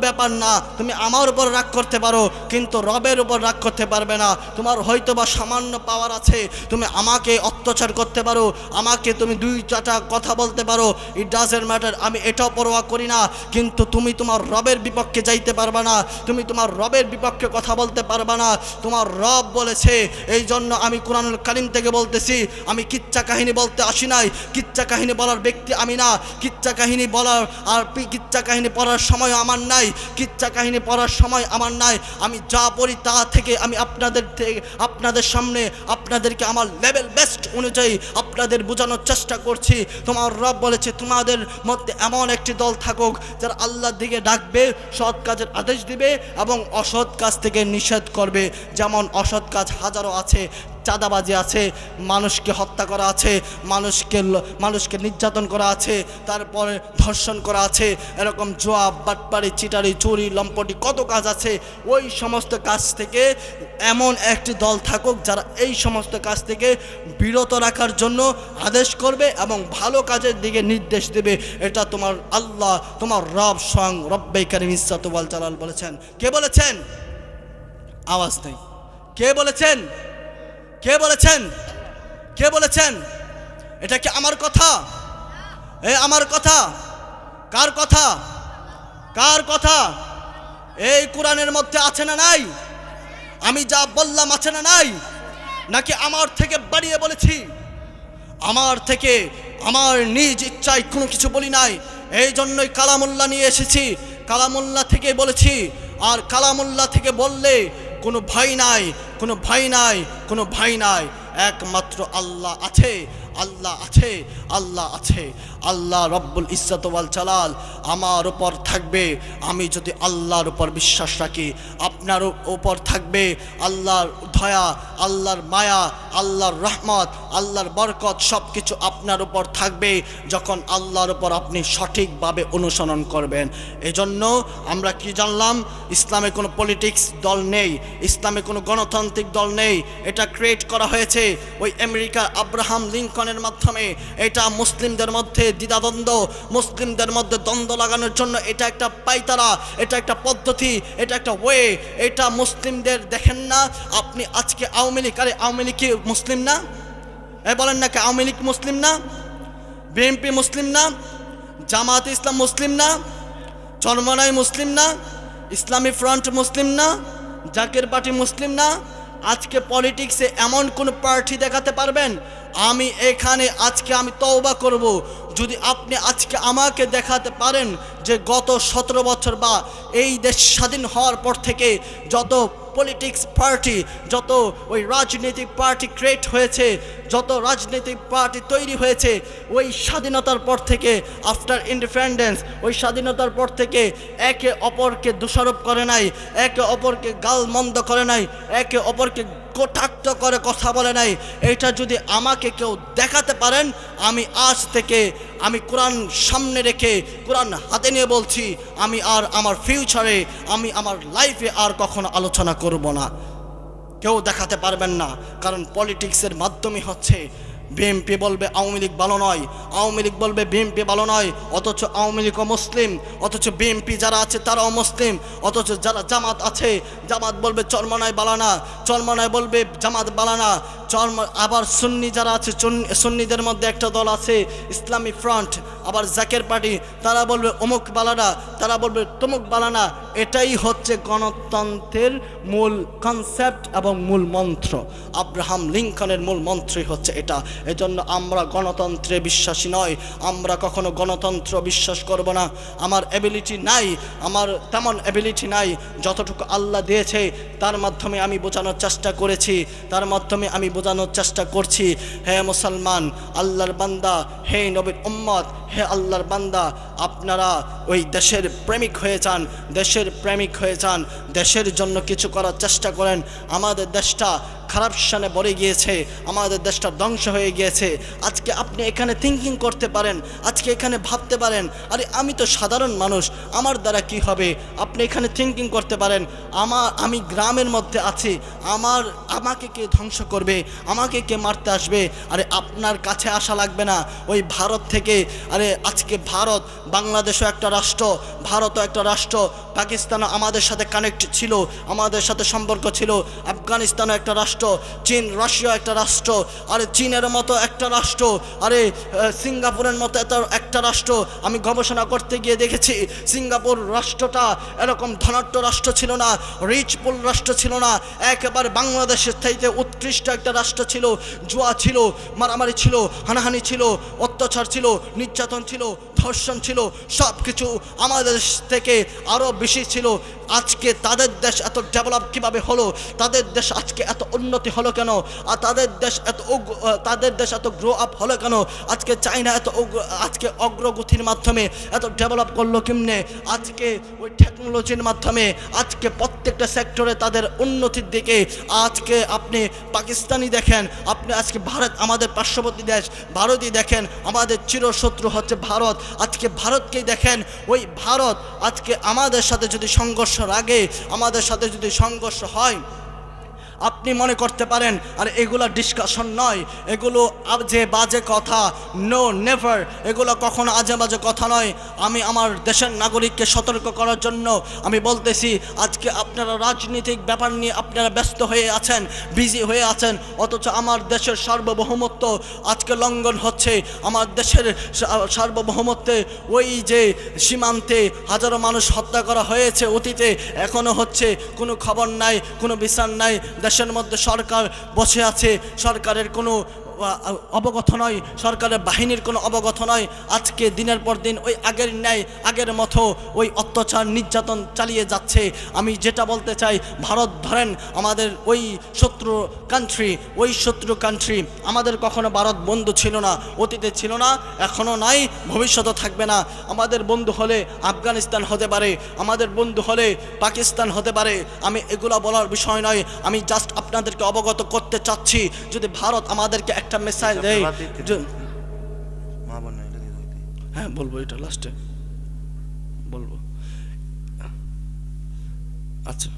ব্যাপার না, তুমি আমার উপর রাগ করতে পারো, কিন্তু রবের উপর রাগ করতে পারবে না। তোমার হয়তো বা সামান্য পাওয়ার আছে, তুমি আমাকে অত্যাচার করতে পারো, আমাকে তুমি দুই চারটা কথা বলতে পারো, ইট ডাজন্ট ম্যাটার, আমি এটাও পরোয়া করি না, কিন্তু তুমি তোমার রবের বিপক্ষে যাইতে পারবে না, তুমি তোমার রবের বিপক্ষে কথা বলতে পারবে না। তোমার রব বলেছে, এই জন্য আমি কোরআনুল কারীম থেকে বলতেছি, আমি কিচ্ছা কাহিনী বলতে আসি নাই, কিচ্ছা কাহিনী বলার ব্যক্তি আমি না, কিচ্ছা কাহিনী পড়ার সময় আমার নাই, আমি যা পড়ি তা থেকে আমি আপনাদের সামনে আপনাদেরকে আমার লেভেল বেস্ট অনুযায়ী আপনাদের বোঝানোর চেষ্টা করছি। তোমার রব বলেছে, তোমাদের মধ্যে এমন একটি দল থাকুক যারা আল্লাহর দিকে ডাকবে, সৎ কাজের আদেশ দিবে এবং অসৎ কাজ থেকে নিষেধ করবে। যেমন অসৎ কাজ হাজারো আছে, চাঁদাবাজি আছে, মানুষকে হত্যা করা আছে, মানুষকে নির্যাতন করা আছে, তারপরে ধর্ষণ করা আছে, এরকম জুয়া, বাটপাড়ি, চিটারি, চুরি, লম্পটি কত কাজ আছে। ওই সমস্ত কাজ থেকে এমন একটি দল থাকুক যারা এই সমস্ত কাজ থেকে বিরত রাখার জন্য আদেশ করবে এবং ভালো কাজের দিকে নির্দেশ দেবে। এটা তোমার আল্লাহ, তোমার রব স্বয়ং রব্বে কারীম ইজ্জত ওয়াল জালাল বলেছেন। কে বলেছেন? আওয়াজ নেই। কে বলেছেন? কে বলেছেন? কে বলেছেন? এটা কি আমার কথা? আমার কথা? কার কথা? কার কথা? এই কোরআনের মধ্যে আছে না নাই? আমি যা বললাম আছে না নাই? নাকি আমার থেকে বাড়িয়ে বলেছি? আমার থেকে, আমার নিজ ইচ্ছায় কোনো কিছু বলি নাই। এই জন্যই কালামুল্লাহ নিয়ে এসেছি, কালামুল্লাহ থেকে বলেছি। আর কালামুল্লাহ থেকে বললে কোনো ভয় নাই, কোনো ভয় নাই, কোনো ভয় নাই। একমাত্র আল্লাহ আছে, আল্লাহ আছে, আল্লাহ আছে। আল্লাহ রব্বুল ইজ্জত ওয়াল জালাল আমার উপর থাকবে আমি যদি আল্লাহর উপর বিশ্বাস রাখি। আপনার উপর থাকবে আল্লাহর দয়া, আল্লাহর মায়া, আল্লাহর রহমত, আল্লাহর বরকত, সব কিছু আপনার উপর থাকবে যখন আল্লাহর উপর আপনি সঠিকভাবে অনুসরণ করবেন। এজন্য আমরা কি জানলাম? ইসলামে কোনো পলিটিক্স দল নেই, ইসলামে কোনো গণতান্ত্রিক দল নেই। এটা ক্রিয়েট করা হয়েছে ওই আমেরিকার আব্রাহাম লিঙ্কনের মাধ্যমে। এটা মুসলিমদের মধ্যে দ্বিধাদ্বন্দ্ব, মুসলিমদের মধ্যে দ্বন্দ্ব লাগানোর জন্য এটা একটা পায়তারা, এটা একটা পদ্ধতি, এটা একটা ওয়ে। এটা মুসলিমদের দেখেন না আপনি আজকে আওয়ামী লীগ, আরে আওয়ামী লীগ কি মুসলিম না? বলেন না, কে আওয়ামী লীগ মুসলিম না? বিএনপি মুসলিম না? জামাত ইসলাম মুসলিম না? চরমনাই মুসলিম না? ইসলামী ফ্রন্ট মুসলিম না? জাকের পার্টি মুসলিম না? আজকে পলিটিক্সে এমন কোন পার্টি দেখাতে পারবেন? আমি এখানে আজকে আমি তওবা করব, যদি আপনি আজকে আমাকে দেখাতে পারেন যে গত 17 বছর বা এই দেশ স্বাধীন হওয়ার পর থেকে যত পলিটিক্স পার্টি, যত ওই রাজনৈতিক পার্টি ক্রিয়েট হয়েছে, যত রাজনৈতিক পার্টি তৈরি হয়েছে, ওই স্বাধীনতার পর থেকে, আফটার ইন্ডিপেন্ডেন্স, ওই স্বাধীনতার পর থেকে একে অপরকে দোষারোপ করে নাই, একে অপরকে গালমন্দ করে নাই, একে অপরকে কটাক্ষ করে কথা বলে নাই। এটা যদি আমাকে কেউ দেখাতে পারেন, আমি আজ থেকে আমি কোরআন সামনে রেখে, কোরআন হাতে নিয়ে বলছি, আমি আর আমার ফিউচারে, আমি আমার লাইফে আর কখনো আলোচনা করব না। কেউ দেখাতে পারবেন না, কারণ পলিটিক্সের মাধ্যমে হচ্ছে বিএনপি বলবে আওয়ামী লীগ ভালো নয়, আওয়ামী লীগ বলবে বিএনপি ভালো নয়, অথচ আওয়ামী লীগও মুসলিম, অথচ বিএনপি যারা আছে তারাও মুসলিম, অথচ যারা জামাত আছে, জামাত বলবে চরমনায় বালানা, চরমনায় বলবে জামাত বালানা, আবার সুন্নি যারা আছে, সুন্নিদের মধ্যে একটা দল আছে ইসলামী ফ্রন্ট, আবার জাকের পার্টি, তারা বলবে অমুক বালানা, তারা বলবে তমুক বালানা। এটাই হচ্ছে গণতন্ত্রের মূল কনসেপ্ট এবং মূল মন্ত্র। আব্রাহাম লিঙ্কনের মূল মন্ত্রই হচ্ছে এটা। এজন্য আমরা গণতন্ত্রে বিশ্বাসী নয়, আমরা কখনো গণতন্ত্র বিশ্বাস করব না। আমার এবিলিটি নাই, আমার তেমন এবিলিটি নাই, যতটুকু আল্লাহ দিয়েছে তার মাধ্যমে আমি বোঝানোর চেষ্টা করেছি, তার মাধ্যমে আমি বোঝানোর চেষ্টা করছি। হে মুসলমান, আল্লাহর বান্দা, হে নবীর উম্মত, হে আল্লাহর বান্দা, আপনারা ওই দেশের প্রেমিক হয়ে যান, দেশের প্রেমিক হয়ে যান, দেশের জন্য কিছু করার চেষ্টা করেন। আমাদের দেশটা কারাপশনে ভরে গিয়েছে, আমাদের দেশটা ধ্বংস হয়ে গিয়েছে। আজকে আপনি এখানে থিঙ্কিং করতে পারেন, আজকে এখানে ভাবতে পারেন, আরে আমি তো সাধারণ মানুষ, আমার দ্বারা কি হবে? আপনি এখানে থিঙ্কিং করতে পারেন, আমি গ্রামের মধ্যে আছি, আমাকে কে ধ্বংস করবে, আমাকে কে মারতে আসবে? আরে আপনার কাছে আসা লাগবে না, ওই ভারত থেকে। আরে আজকে ভারত, বাংলাদেশও একটা রাষ্ট্র, ভারতও একটা রাষ্ট্র, পাকিস্তানও আমাদের সাথে কানেক্ট ছিল, আমাদের সাথে সম্পর্ক ছিল, আফগানিস্তানও একটা রাষ্ট্র, চীন, রাশিয়া একটা রাষ্ট্র, আরে চীনের মতো একটা রাষ্ট্র, আরে সিঙ্গাপুরের মতো একটা রাষ্ট্র। আমি গবেষণা করতে গিয়ে দেখেছি সিঙ্গাপুর রাষ্ট্রটা এরকম ধনাঢ্য রাষ্ট্র ছিল না, রিচফুল রাষ্ট্র ছিল না, একেবারে বাংলাদেশের চাইতে উৎকৃষ্ট একটা রাষ্ট্র ছিল। জুয়া ছিল, মারামারি ছিল, হানাহানি ছিল, অত্যাচার ছিল, নির্যাতন ছিল, ধর্ষণ ছিল, সব কিছু আমাদের দেশ থেকে আরও বেশি ছিল। আজকে তাদের দেশ এত ডেভেলপ কিভাবে হলো, তাদের দেশ আজকে এত উন্নতি হলো কেন, আর তাদের দেশ এত গ্রো আপ হলো কেন, আজকে চায়না আজকে অগ্রগতির মাধ্যমে এত ডেভেলপ করলো কেমনে, আজকে ওই টেকনোলজির মাধ্যমে আজকে প্রত্যেকটা সেক্টরে তাদের উন্নতির দিকে। আজকে আপনি পাকিস্তানি দেখেন, আপনি আজকে ভারত আমাদের পার্শ্ববর্তী দেশ, ভারতই দেখেন, আমাদের চিরশত্রু হচ্ছে ভারত। আজকে ভারতকেই দেখেন, ওই ভারত আজকে আমাদের সাথে যদি সংঘর্ষ রাগে, আমাদের সাথে যদি সংঘর্ষ হয়, আপনি মনে করতে পারেন আর এগুলো ডিসকাশন নয়, এগুলো যে বাজে কথা, নো নেভার, এগুলো কখনো আজে বাজে কথা নয়। আমি আমার দেশের নাগরিককে সতর্ক করার জন্য আমি বলতেছি, আজকে আপনারা রাজনৈতিক ব্যাপার নিয়ে আপনারা ব্যস্ত হয়ে আছেন, বিজি হয়ে আছেন, অথচ আমার দেশের সার্বভৌমত্ব আজকে লঙ্ঘন হচ্ছে। আমার দেশের সার্বভৌমত্বে ওই যে সীমান্তে হাজারো মানুষ হত্যা করা হয়েছে অতীতে, এখনও হচ্ছে, কোনো খবর নাই, কোনো বিচার নাই। দেশের মধ্যে সরকার বসে আছে, সরকারের কোনো অবগত নয়, সরকারের বাহিনীর কোনো অবগত নয়। আজকে দিনের পর দিন ওই আগের ন্যায়, আগের মতো ওই অত্যাচার নির্যাতন চালিয়ে যাচ্ছে। আমি যেটা বলতে চাই, ভারত ধরেন আমাদের ওই শত্রু কান্ট্রি, আমাদের কখনো ভারত বন্ধু ছিল না, অতীতে ছিল না, এখনও নাই, ভবিষ্যতে থাকবে না। আমাদের বন্ধু হলে আফগানিস্তান হতে পারে, আমাদের বন্ধু হলে পাকিস্তান হতে পারে। আমি এগুলো বলার বিষয় নয়, আমি জাস্ট আপনাদেরকে অবগত করতে চাচ্ছি, যদি ভারত আমাদেরকে একটা মেসাইল দেয়, হ্যাঁ বলবো, এটা লাস্টে বলবো। আচ্ছা,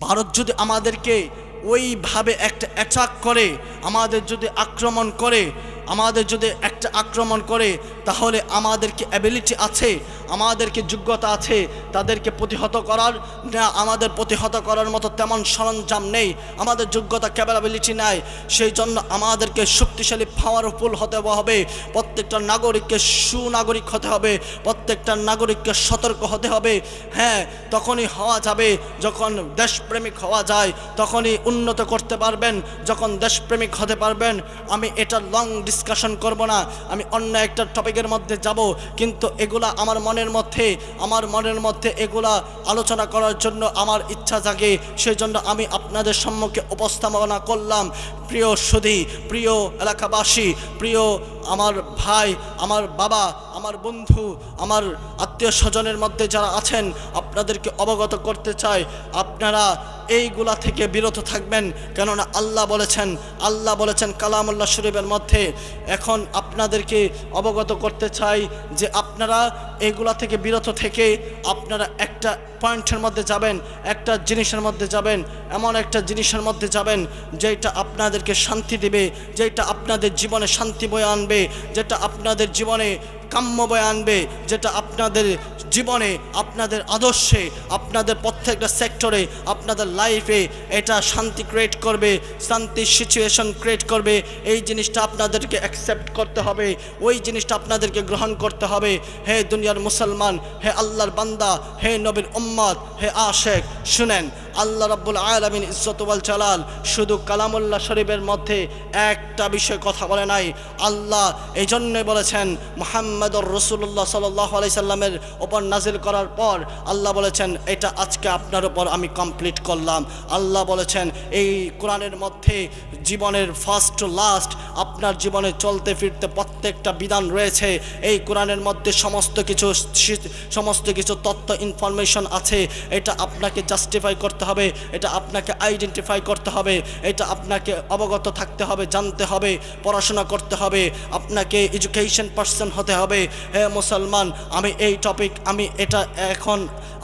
ভারত যদি আমাদেরকে ওইভাবে একটা অ্যাটাক করে, আমাদের যদি আক্রমণ করে, তাহলে আমাদের কি অ্যাবিলিটি আছে, আমাদেরকে যোগ্যতা আছে তাদেরকে প্রতিহত করার? না, আমাদের প্রতিহত করার মতো তেমন সরঞ্জাম নেই, আমাদের যোগ্যতা ক্যাপাবিলিটি নাই। সেই জন্য আমাদেরকে শক্তিশালী, পাওয়ারফুল হতে হবে, প্রত্যেকটা নাগরিককে সুনাগরিক হতে হবে, প্রত্যেকটা নাগরিককে সতর্ক হতে হবে। হ্যাঁ, তখনই হওয়া যাবে যখন দেশপ্রেমিক হওয়া যায়, তখনই উন্নত করতে পারবেন, যখন দেশপ্রেমিক হতে পারবেন। আমি এটা লং ডিসকাশন করব না, আমি অন্য একটা টপিকের মধ্যে যাব, কিন্তু এগুলা আমার মনের মধ্যে এগুলা আলোচনা করার জন্য আমার ইচ্ছা জাগে, সেই জন্য আমি আপনাদের সম্মুখে উপস্থাপনা করলাম। প্রিয় সুধী, প্রিয় এলাকাবাসী, প্রিয় আমার ভাই, আমার বাবা, আমার বন্ধু, আমার আত্মীয় স্বজনের মধ্যে যারা আছেন, আপনাদেরকে অবগত করতে চাই, আপনারা এইগুলা থেকে বিরত থাকবেন। কেননা আল্লাহ বলেছেন কালামুল্লাহ শরীফের মধ্যে। এখন আপনাদেরকে অবগত করতে চাই যে আপনারা এইগুলা থেকে বিরত থেকে আপনারা একটা পয়েন্টের মধ্যে যাবেন, একটা জিনিসের মধ্যে যাবেন, এমন একটা জিনিসের মধ্যে যাবেন যেটা আপনাদেরকে শান্তি দেবে, যেটা আপনাদের জীবনে শান্তি বয়ে আনবে, যেটা আপনাদের জীবনে কাম্য বয়ে আনবে, যেটা আপনাদের জীবনে, আপনাদের আদর্শে, আপনাদের প্রত্যেকটা সেক্টরে, আপনাদের লাইফে এটা শান্তি ক্রিয়েট করবে, শান্তির সিচুয়েশন ক্রিয়েট করবে। এই জিনিসটা আপনাদেরকে অ্যাকসেপ্ট করতে হবে, ওই জিনিসটা আপনাদেরকে গ্রহণ করতে হবে। হে দুনিয়ার মুসলমান, হে আল্লাহর বান্দা, হে নবীর উম্মত, হে আশেক, শুনেন, আল্লাহ রাব্বুল আলামিন ইজ্জত ওয়াল জালাল শুধু কালামুল্লাহ শরীফের মধ্যে একটা বিষয় কথা বলে নাই। আল্লাহ এই জন্যই বলেছেন, মুহাম্মদুর রাসূলুল্লাহ সাল্লাল্লাহু আলাইহি সাল্লামের ওপর নাজিল করার পর আল্লাহ বলেছেন, এটা আজকে আপনার উপর আমি কমপ্লিট করলাম। আল্লাহ বলেছেন, এই কোরআনের মধ্যে জীবনের ফার্স্ট টু লাস্ট, আপনার জীবনে চলতে ফিরতে প্রত্যেকটা বিধান রয়েছে। এই কোরআনের মধ্যে সমস্ত কিছু তথ্য, ইনফরমেশন আছে। এটা আপনাকে জাস্টিফাই করতে হবে, এটা আপনাকে আইডেন্টিফাই করতে হবে, এটা আপনাকে অবগত থাকতে হবে, জানতে হবে, পড়াশোনা করতে হবে, আপনাকে এডুকেশন পার্সন হতে হবে। হে মুসলমান, আমি এই টপিক এটা এখন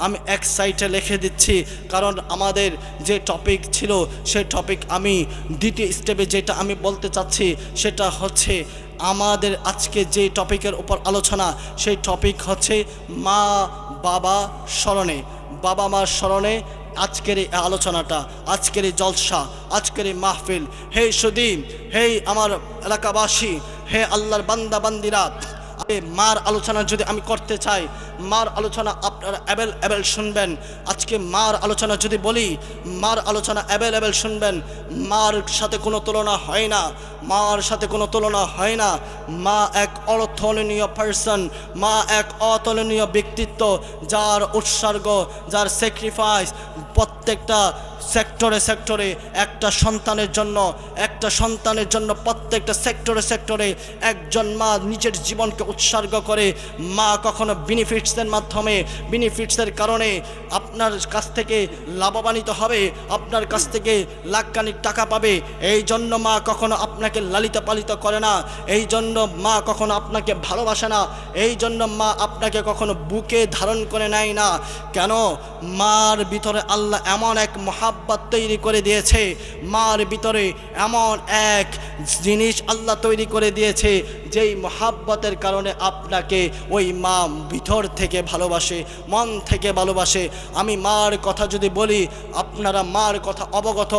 আমি এক সাইডে লিখে দিচ্ছি, কারণ আমাদের যে টপিক ছিল সেই টপিক আমি দ্বিতীয় স্টেপে যেটা আমি বলতে চাচ্ছি সেটা হচ্ছে, আমাদের আজকে যে টপিকের উপর আলোচনা, সেই টপিক হচ্ছে মা বাবা স্মরণে, বাবা মার স্মরণে আজকের এই আলোচনাটা, আজকের এই জলসা, আজকের এই মাহফিল। হে সুধী, হে আমার এলাকাবাসী, হে আল্লাহর বান্দা বান্দিরা, মার আলোচনা যদি আমি করতে চাই, মার আলোচনা আপনারা অ্যাভেলেবেল শুনবেন। আজকে মার আলোচনা যদি বলি, মার আলোচনা অ্যাভেলেবেল শুনবেন। মার সাথে কোনো তুলনা হয় না, মার সাথে কোনো তুলনা হয় না। মা এক অতুলনীয় পার্সন, মা এক অতুলনীয় ব্যক্তিত্ব, যার উৎসর্গ, যার স্যাক্রিফাইস প্রত্যেকটা সেক্টরে সেক্টরে একটা সন্তানের জন্য প্রত্যেকটা সেক্টরে একজন মা নিজের জীবনকে উৎসর্গ করে। মা কখনো বেনিফিটসের কারণে আপনার কাছ থেকে লাভবানিত হবে, আপনার কাছ থেকে লাখখানিক টাকা পাবে, এই জন্য মা কখনো আপনাকে লালিত পালিত করে না, এই জন্য মা কখনো আপনাকে ভালোবাসে না, এই জন্য মা আপনাকে কখনো বুকে ধারণ করে নেয় না। কেন? মার ভিতরে আল্লাহ এমন এক মহাব্বত তৈরি করে দিয়েছে, মার ভিতরে এমন এক জিনিস আল্লাহ তৈরি করে দিয়েছে, যেই মহাব্বতের কারণে আপনাকে ওই মা ভিতর থেকে ভালোবাসে, মন থেকে ভালোবাসে। আমি মার কথা যদি বলি, আপনারা মার কথা অবগত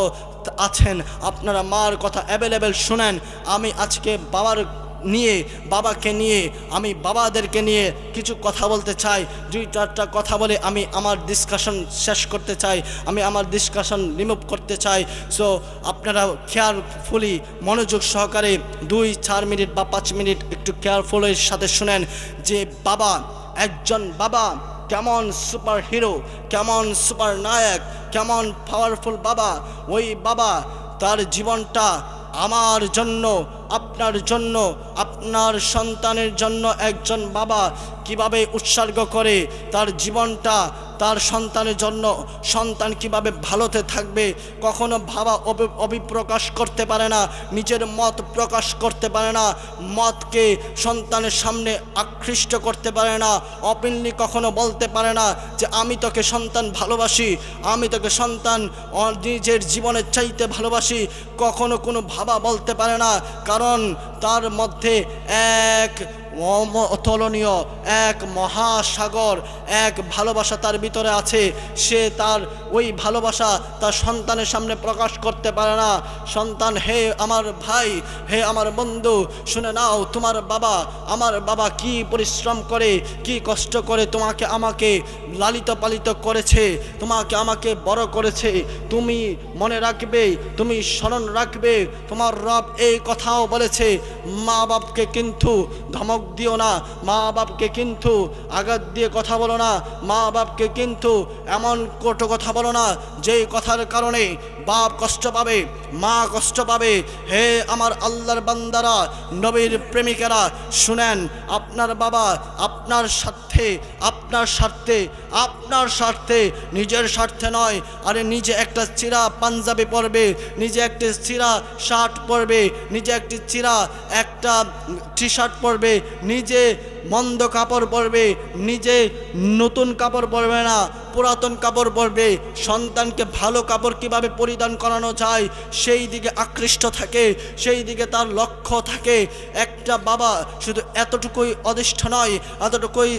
আছেন, আপনারা মার কথা অ্যাভেলেবেল শুনেন। আমি আজকে বাবাকে নিয়ে আমি বাবাদেরকে নিয়ে কিছু কথা বলতে চাই। 2-4টা কথা বলে আমি আমার ডিসকাশন শেষ করতে চাই, আমি আমার ডিসকাশন রিমুভ করতে চাই। সো আপনারা কেয়ারফুলি মনোযোগ সহকারে 2-4 মিনিট বা 5 মিনিট একটু কেয়ারফুলের সাথে শুনেন যে একজন বাবা কেমন সুপার হিরো, কেমন সুপার নায়ক, কেমন পাওয়ারফুল বাবা। ওই বাবা তার জীবনটা আমার জন্য, আপনার জন্য, আপনার সন্তানের জন্য একজন বাবা কিভাবে উৎসর্গ করে তার জীবনটা তার সন্তানের জন্য। সন্তান কিভাবে ভালোতে থাকবে, কখনো বাবা অভিপ্রকাশ করতে পারে না, নিজের মত প্রকাশ করতে পারে না, মতকে সন্তানের সামনে আকৃষ্ট করতে পারে না, ওপেনলি কখনো বলতে পারে না যে আমি তোকে সন্তান ভালোবাসি, আমি তোকে সন্তান নিজের জীবনের চাইতে ভালোবাসি। কখনো কোনো বাবা বলতে পারে না, কারণ তার মধ্যে এক অতুলনীয় এক মহাসাগর, এক ভালোবাসা তার ভিতরে আছে। সে তার ওই ভালোবাসা তার সন্তানের সামনে প্রকাশ করতে পারে না। সন্তান, হে আমার ভাই, হে আমার বন্ধু, শুনে নাও, আমার বাবা কি পরিশ্রম করে, কি কষ্ট করে তোমাকে আমাকে লালিত পালিত করেছে, তোমাকে আমাকে বড় করেছে। তুমি মনে রাখবে, তুমি স্মরণ রাখবে, তোমার রব এই কথাও বলেছে, মা বাপকে কিন্তু ধমক দিও না, মা বাপকে কিন্তু আঘাত দিয়ে কথা বলো না, মা বাপকে কিন্তু এমন কটু কথা বলো না যেই কথার কারণে বাপ কষ্ট পাবে, মা কষ্ট পাবে। হে আমার আল্লাহর বান্দারা, নবীর প্রেমিকেরা, শুনেন, আপনার বাবা আপনার স্বার্থে নিজের স্বার্থে নয়। আরে নিজে একটা চিরা পাঞ্জাবি পরবে, নিজে একটা চিরা শার্ট পরবে, নিজে একটি চিরা একটা টি শার্ট পরবে, নিজে মন্দ কাপড় পরবে, নিজে নতুন কাপড় পরবে না, পুরাতন কাপড় পরবে। সন্তানকে ভালো কাপড় কিভাবে পরিধান করানো যায় সেই দিকে আকৃষ্ট থাকে, সেই দিকে তার লক্ষ্য থাকে। একটা বাবা শুধু এতটুকুই অদিষ্ঠ নয়, এতটুকুই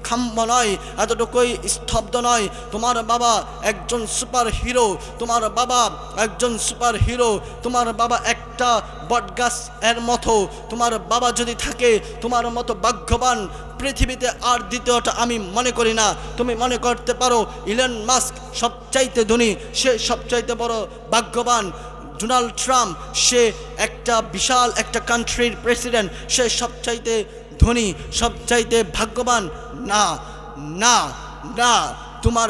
খাম্য নয়, এতটুকুই স্তব্ধ নয়। তোমার বাবা একজন সুপার হিরো, তোমার বাবা একজন সুপার হিরো, তোমার বাবা একটা বটগাছ এর মতো। তোমার বাবা যদি থাকে, তোমার মতো ভাগ্যবান পৃথিবীতে আর দ্বিতীয়টা আমি মনে করি না। তুমি মনে করতে পারো ইলন মাস্ক সবচাইতে ধনী, সে সবচাইতে বড় ভাগ্যবান। ডোনাল্ড ট্রাম্প, সে একটা বিশাল একটা কান্ট্রির প্রেসিডেন্ট, সে সবচাইতে ধনী, সবচাইতে ভাগ্যবান। না না না, তোমার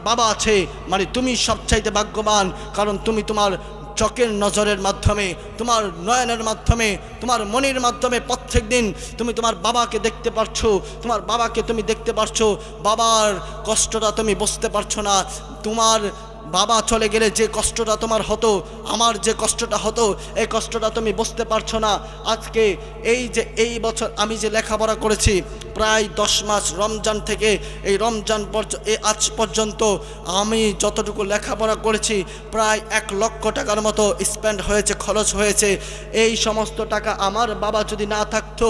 বাবা আছে মানে তুমি সবচাইতে ভাগ্যবান, কারণ তুমি তোমার চোখের নজরের মাধ্যমে, তোমার নয়নের মাধ্যমে, তোমার মনের মাধ্যমে প্রত্যেক দিন তুমি তোমার বাবাকে দেখতে পারছো, তোমার বাবাকে তুমি দেখতে পারছো। বাবার কষ্টটা তুমি বুঝতে পারছো না। তোমার বাবা চলে গেলে যে কষ্টটা তোমার হতো, আমার যে কষ্টটা হতো, এই কষ্টটা তুমি বুঝতে পারছো না। আজকে এই বছর আমি যে লেখাপড়া করেছি প্রায় 10 মাস, রমজান থেকে এই রমজান আজ পর্যন্ত আমি যতটুকু লেখাপড়া করেছি প্রায় 1 লক্ষ টাকার মতো স্পেন্ড হয়েছে, খরচ হয়েছে। এই সমস্ত টাকা আমার বাবা যদি না থাকতো,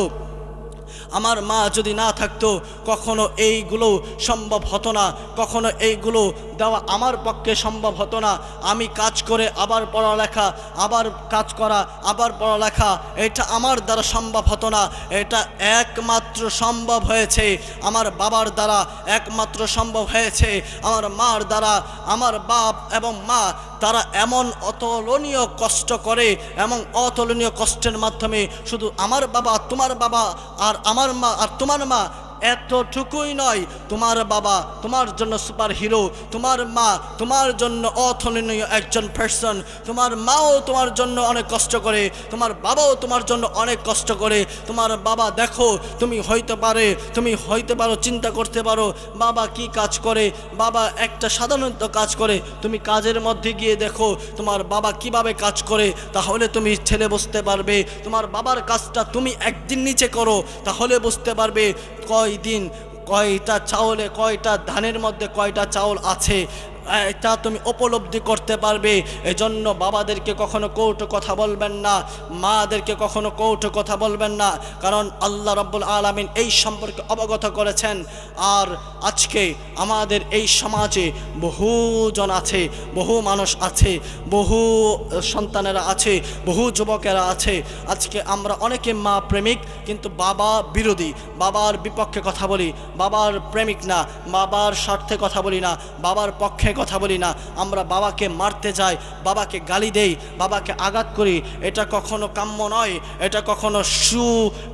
আমার মা যদি না থাকতো কখনো এইগুলো সম্ভব হতো না, কখনো এইগুলো দেওয়া আমার পক্ষে সম্ভব হতো না। আমি কাজ করে আবার পড়ালেখা, আবার কাজ করা, আবার পড়ালেখা, এটা আমার দ্বারা সম্ভব হতো না। এটা একমাত্র সম্ভব হয়েছে আমার বাবার দ্বারা, একমাত্র সম্ভব হয়েছে আমার মার দ্বারা। আমার বাপ এবং মা তারা এমন অতুলনীয় কষ্ট করে, এমন অতুলনীয় কষ্টের মাধ্যমে শুধু আমার বাবা, তোমার বাবা আর আমার মা আর তোমার মা এতটুকুই নয়, তোমার বাবা তোমার জন্য সুপার হিরো, তোমার মা তোমার জন্য অতুলনীয় একজন পার্সন, তোমার মাও তোমার জন্য অনেক কষ্ট করে, তোমার বাবাও তোমার জন্য অনেক কষ্ট করে। তোমার বাবা দেখো, তুমি হইতে পারো চিন্তা করতে পারো বাবা কি কাজ করে, বাবা একটা সাধারণত কাজ করে, তুমি কাজের মধ্যে গিয়ে দেখো তোমার বাবা কিভাবে কাজ করে, তাহলে তুমি ছেলে বুঝতে পারবে। তোমার বাবার কাজটা তুমি একদিন নিচে করো, তাহলে বুঝতে পারবে কয়দিন, কয়টা চাউলে, কয়টা ধানের মধ্যে কয়টা চাউল আছে, এটা তুমি উপলব্ধি করতে পারবে। এজন্য বাবাদেরকে কখনো কৌটো কথা বলবেন না, মাদেরকে কখনো কৌটো কথা বলবেন না, কারণ আল্লাহ রাব্বুল আলামিন এই সম্পর্কে অবগত করেছেন। আর আজকে আমাদের এই সমাজে বহুজন আছে, বহু মানুষ আছে, বহু সন্তানেরা আছে, বহু যুবকেরা আছে। আজকে আমরা অনেকে মা প্রেমিক কিন্তু বাবা বিরোধী, বাবার বিপক্ষে কথা বলি, বাবার প্রেমিক না, বাবার স্বার্থে কথা বলি না, বাবার পক্ষে কথা বলি না। আমরা বাবাকে মারতে যাই, বাবাকে গালি দেই, বাবাকে আঘাত করি। এটা কখনো কাম্য নয়, এটা কখনো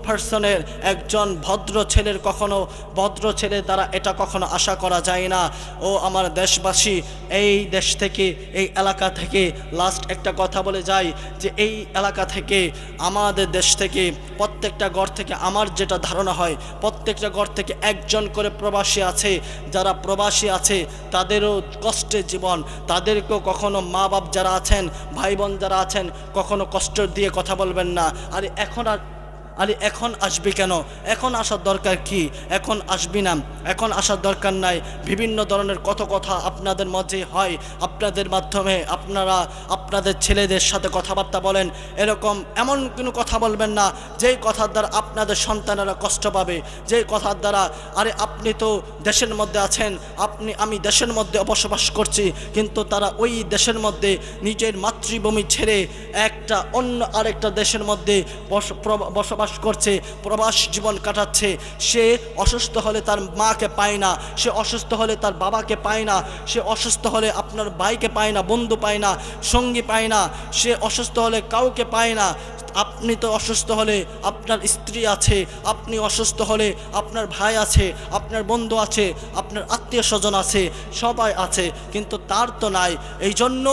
পার্সনের একজন ভদ্র ছেলের, কখনো ভদ্র ছেলের দ্বারা এটা কখনো আশা করা যায় না। ও আমার দেশবাসী, এই দেশ থেকে, এই এলাকা থেকে লাস্ট একটা কথা বলে যাই যে এই এলাকা থেকে, আমাদের দেশ থেকে, প্রত্যেকটা ঘর থেকে আমার যেটা ধারণা হয়, প্রত্যেকটা ঘর থেকে একজন করে প্রবাসী আছে। যারা প্রবাসী আছে তাদেরও কষ্টের জীবন, তাদেরকেও কখনো মা বাপ যারা আছেন, ভাই বোন যারা আছেন, কখনো কষ্ট দিয়ে কথা বলবেন না। আরে এখন আসবি কেন, এখন আসার দরকার কি, এখন আসবি না, এখন আসার দরকার নাই। বিভিন্ন ধরনের কত কথা আপনাদের মধ্যে হয়, আপনাদের মাধ্যমে আপনারা আপনাদের ছেলেদের সাথে কথাবার্তা বলেন, এরকম এমন কোনো কথা বলবেন না যেই কথার দ্বারা আপনাদের সন্তানেরা কষ্ট পাবে, যেই কথার দ্বারা, আরে আপনি তো দেশের মধ্যে আছেন, আমি দেশের মধ্যে বসবাস করছি, কিন্তু তারা ওই দেশের মধ্যে নিজের মাতৃভূমি ছেড়ে একটা অন্য আরেকটা দেশের মধ্যে বসবাস করছে, প্রবাস জীবন কাটাচ্ছে। সে অসুস্থ হলে তার মাকে পায় না, সে অসুস্থ হলে তার বাবাকে পায় না, সে অসুস্থ হলে আপনার ভাইকে পায় না, বন্ধু পায় না, সঙ্গী পায় না, সে অসুস্থ হলে কাউকে পায় না। আপনি তো অসুস্থ হলে আপনার স্ত্রী আছে, আপনি অসুস্থ হলে আপনার ভাই আছে, আপনার বন্ধু আছে, আপনার আত্মীয় স্বজন আছে, সবাই আছে, কিন্তু তার তো নাই। এই জন্য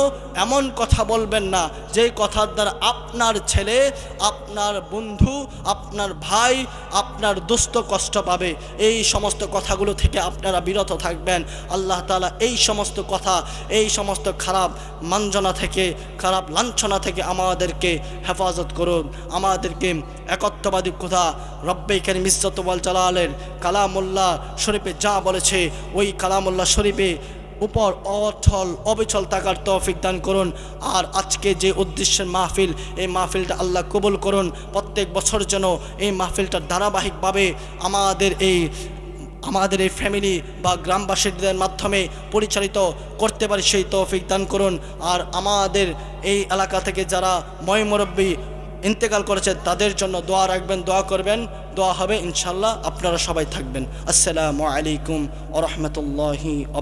এমন কথা বলবেন না যেই কথার দ্বারা আপনার ছেলে, আপনার বন্ধু, আপনার ভাই, আপনার দোস্ত কষ্ট পাবে। এই সমস্ত কথাগুলো থেকে আপনারা বিরত থাকবেন। আল্লাহ তাআলা এই সমস্ত কথা, এই সমস্ত খারাপ মানজনা থেকে, খারাপ লাঞ্ছনা থেকে আমাদেরকে হেফাজত করুন। আমাদেরকে একত্ববাদী খোদা রব্বে কারীম ইজ্জত ওয়াল জালালের কালামুল্লাহ শরীফে যা বলেছে, ওই কালামুল্লাহ শরীফে উপর অটল অবিচল থাকার তৌফিক দান করুন। আর আজকে যে উদ্দেশ্যের মাহফিল, এই মাহফিলটা আল্লাহ কবুল করুন। প্রত্যেক বছর যেন এই মাহফিলটা ধারাবাহিকভাবে আমাদের এই ফ্যামিলি বা গ্রামবাসীদের মাধ্যমে পরিচালিত করতে পারি, সেই তৌফিক দান করুন। আর আমাদের এই এলাকা থেকে যারা মুরব্বি ইন্তেকাল করেছে তাদের জন্য দোয়া রাখবেন, দোয়া করবেন, দোয়া হবে ইনশাল্লাহ। আপনারা সবাই থাকবেন। আসসালামু আলাইকুম ওয়া রাহমাতুল্লাহি।